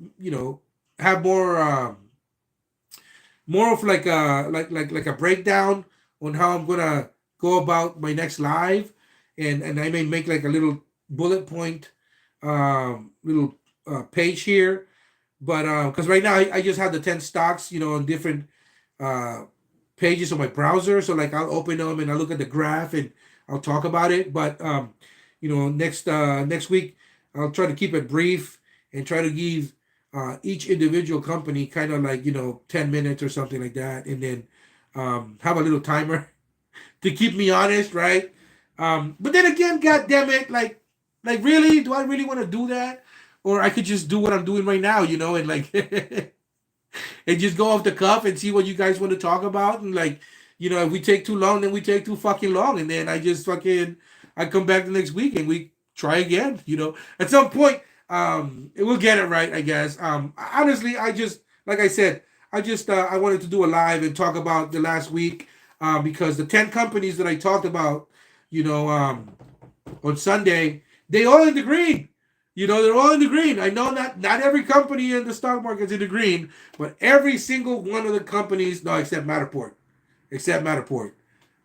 have more of like a breakdown on how I'm gonna go about my next live, and I may make like a little bullet point, little page here, but because right now I just have the 10 stocks, on different uh, pages on my browser, so like I'll open them and I look at the graph and I'll talk about it, but next week I'll try to keep it brief and try to give each individual company kind of like 10 minutes or something like that, and then have a little timer to keep me honest, right? But then again, god damn it, like really, do I really want to do that? Or I could just do what I'm doing right now, and like and just go off the cuff and see what you guys want to talk about, and like, if we take too long, then we take too fucking long, and then I come back the next week and we try again. At some point, it will get it right, I guess. Honestly, I just, like I said, I wanted to do a live and talk about the last week, because the 10 companies that I talked about, on Sunday, they all in the green. They're all in the green. I know not every company in the stock market's in the green, but every single one of the companies, no, except Matterport. Except Matterport.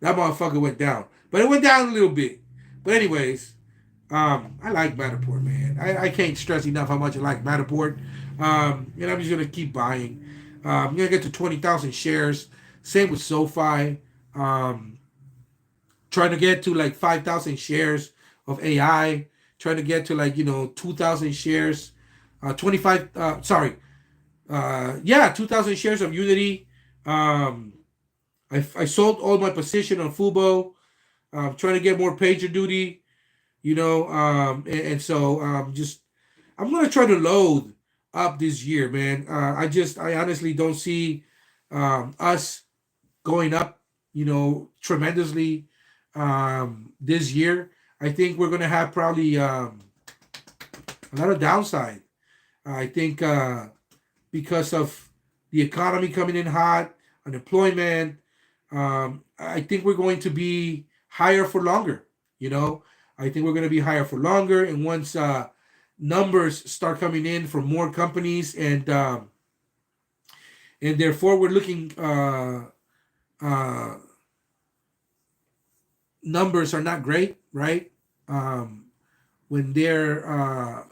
That motherfucker went down. But it went down a little bit. But anyways, I like Matterport, man. I can't stress enough how much I like Matterport. And I'm just going to keep buying. I'm going to get to 20,000 shares. Same with SoFi. Trying to get to like 5,000 shares of AI. Trying to get to like 2,000 shares, 2,000 shares of Unity. I sold all my position on Fubo. Trying to get more PagerDuty, and so I'm gonna try to load up this year, man. I honestly don't see us going up, tremendously this year. I think we're gonna have probably a lot of downside. I think because of the economy coming in hot, unemployment. I think we're going to be higher for longer. I think we're going to be higher for longer, and once numbers start coming in from more companies, and therefore we're looking numbers are not great, right? When their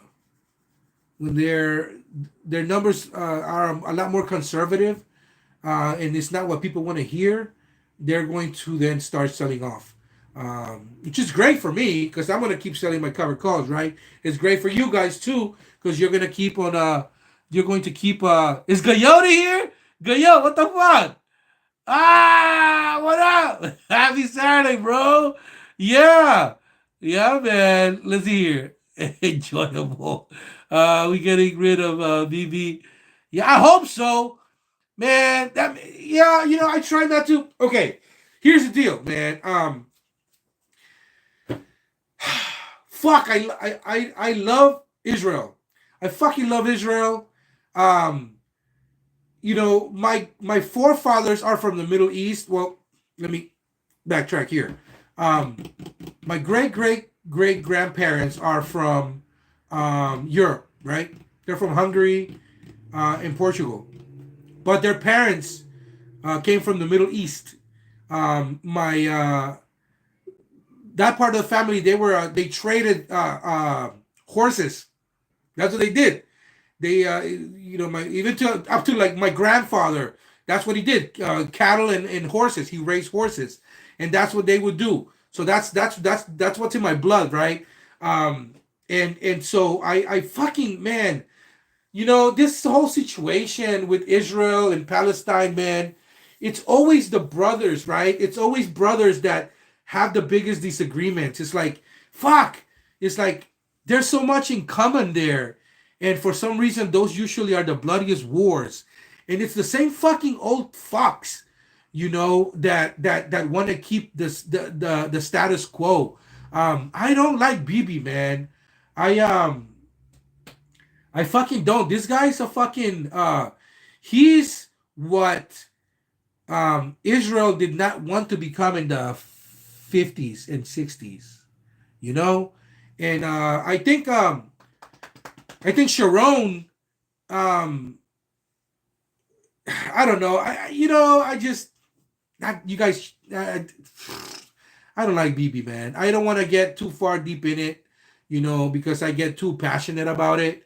numbers are a lot more conservative, and it's not what people want to hear, they're going to then start selling off, which is great for me because I'm going to keep selling my covered calls, right? It's great for you guys too because you're going to keep on. You're going to keep. Is Gayote here? Gayo, what the fuck? Ah, what up? Happy Saturday, bro. Yeah. Yeah, man. Let's see here. Enjoyable. We getting rid of BB. Yeah, I hope so. man, yeah, I try not to. Okay, here's the deal, man. Fuck, I love Israel. I fucking love Israel. Um, my forefathers are from the Middle East. Well, let me backtrack here. Um, my great grandparents are from Europe, right? They're from Hungary and Portugal, but their parents came from the Middle East. My That part of the family, they traded horses. That's what they did. They my even to up to like my grandfather. That's what he did. Cattle and horses. He raised horses, and that's what they would do. So that's what's in my blood, right? And so I fucking, man, this whole situation with Israel and Palestine, man, it's always the brothers, right? It's always brothers that have the biggest disagreements. It's like, fuck. It's like there's so much in common there. And for some reason, those usually are the bloodiest wars. And it's the same fucking old fucks, that want to keep the status quo. I don't like Bibi, man. I I fucking don't. This guy's a fucking he's what Israel did not want to become in the 50s and 60s, you know? And I think Sharon, I don't know. I just, you guys, I don't like BB, man. I don't want to get too far deep in it, because I get too passionate about it.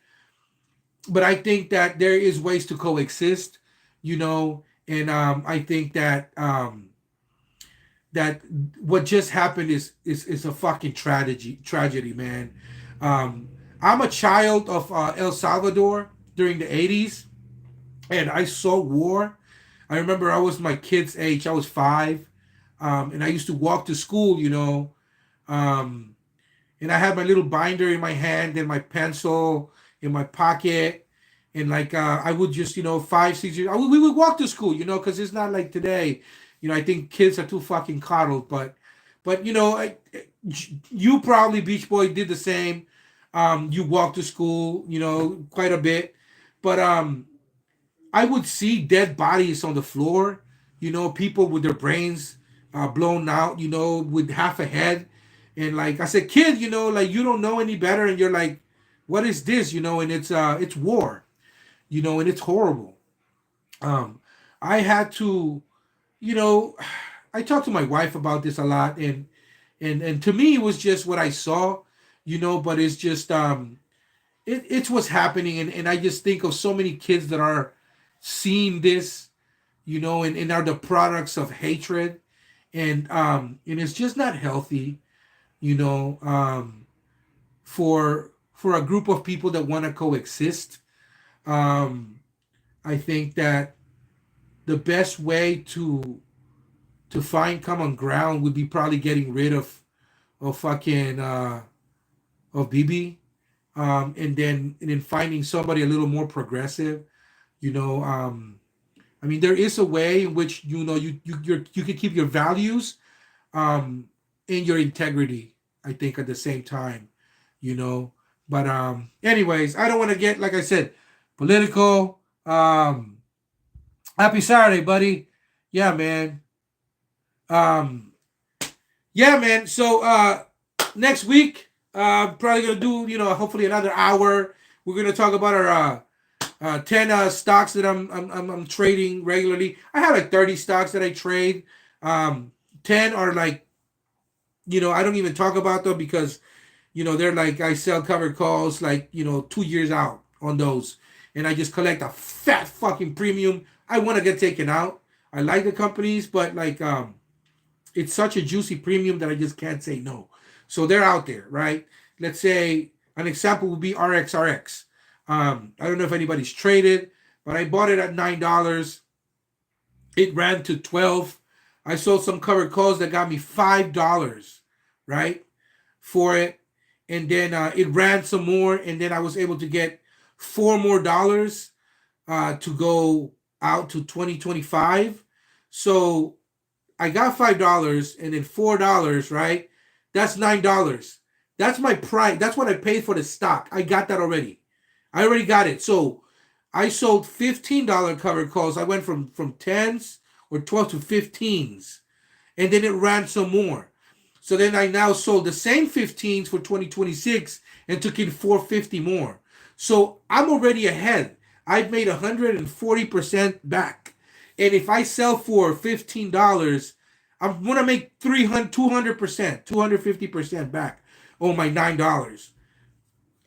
But I think that there is ways to coexist, and I think that what just happened is a fucking tragedy, man. I'm a child of El Salvador during the 80s, and I saw war. I remember I was my kid's age. I was 5, and I used to walk to school, um, and I had my little binder in my hand and my pencil in my pocket, and like I would just 5 6 years we would walk to school, because it's not like today. I think kids are too fucking coddled, but you probably, Beach Boy, did the same. You walked to school, quite a bit, but I would see dead bodies on the floor, people with their brains blown out, with half a head. And like I said, kid, like you don't know any better, and you're like, what is this? And it's war, and it's horrible. I had to, I talked to my wife about this a lot, and to me it was just what I saw, but it's just it's what's happening, and I just think of so many kids that are seeing this, and are the products of hatred, and it's just not healthy, for a group of people that want to coexist. I think that the best way to find common ground would be probably getting rid of fucking of BB, and then finding somebody a little more progressive. I mean, there is a way in which you can keep your values and your integrity, I think, at the same time. But anyways, I don't want to get, like I said, political. Happy Saturday, buddy. Yeah, man. Um, yeah, man. So next week, probably gonna do, hopefully another hour. We're gonna talk about our 10 stocks that I'm trading regularly. I have like 30 stocks that I trade. 10 are like, I don't even talk about them because, they're like, I sell covered calls like, 2 years out on those, and I just collect a fat fucking premium. I want to get taken out. I like the companies, but like it's such a juicy premium that I just can't say no. So they're out there, right? Let's say an example would be RXRX. I don't know if anybody's traded, but I bought it at $9. It ran to 12. I sold some covered calls that got me $5, right, for it, and then it ran some more, and then I was able to get $4 more to go out to 2025. So I got $5 and then $4, right? That's $9. That's my price. That's what I paid for the stock. I got that already. I already got it. So I sold $15 covered calls. I went from 10s or 12 to 15s. And then it ran some more. So then I now sold the same 15s for 2026 and took in 450 more. So I'm already ahead. I've made 140% back. And if I sell for $15, I'm gonna make 200%, 250% back on my $9.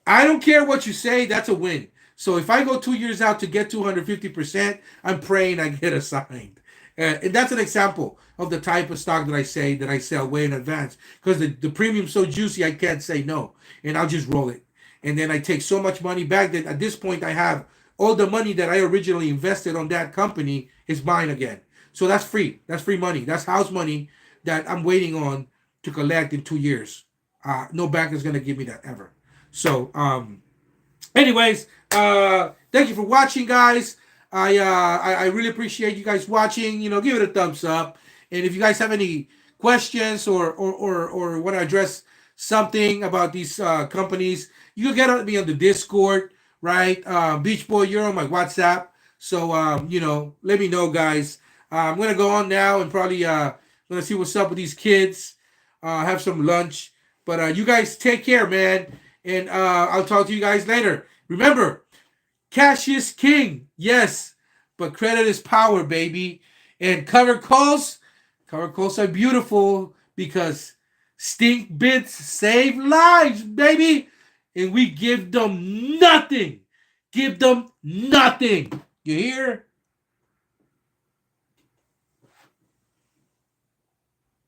I don't care what you say, that's a win. So if I go 2 years out to get 250%, I'm praying I get assigned. And that's an example of the type of stock that I say that I sell way in advance. Because the premium's so juicy, I can't say no. And I'll just roll it. And then I take so much money back that at this point I have all the money that I originally invested on that company is mine again. So that's free. That's free money. That's house money that I'm waiting on to collect in 2 years. No bank is going to give me that ever. So, anyways, thank you for watching, guys. I really appreciate you guys watching. Give it a thumbs up. And if you guys have any questions or want to address something about these companies, you can get at me on the Discord, right? Beach Boy, you're on my WhatsApp. So, let me know, guys. I'm going to go on now and probably going to see what's up with these kids. Have some lunch. But you guys take care, man. And I'll talk to you guys later. Remember, cash is king, yes, but credit is power, baby. And covered calls are beautiful because stink bits save lives, baby. And we give them nothing. Give them nothing. You hear?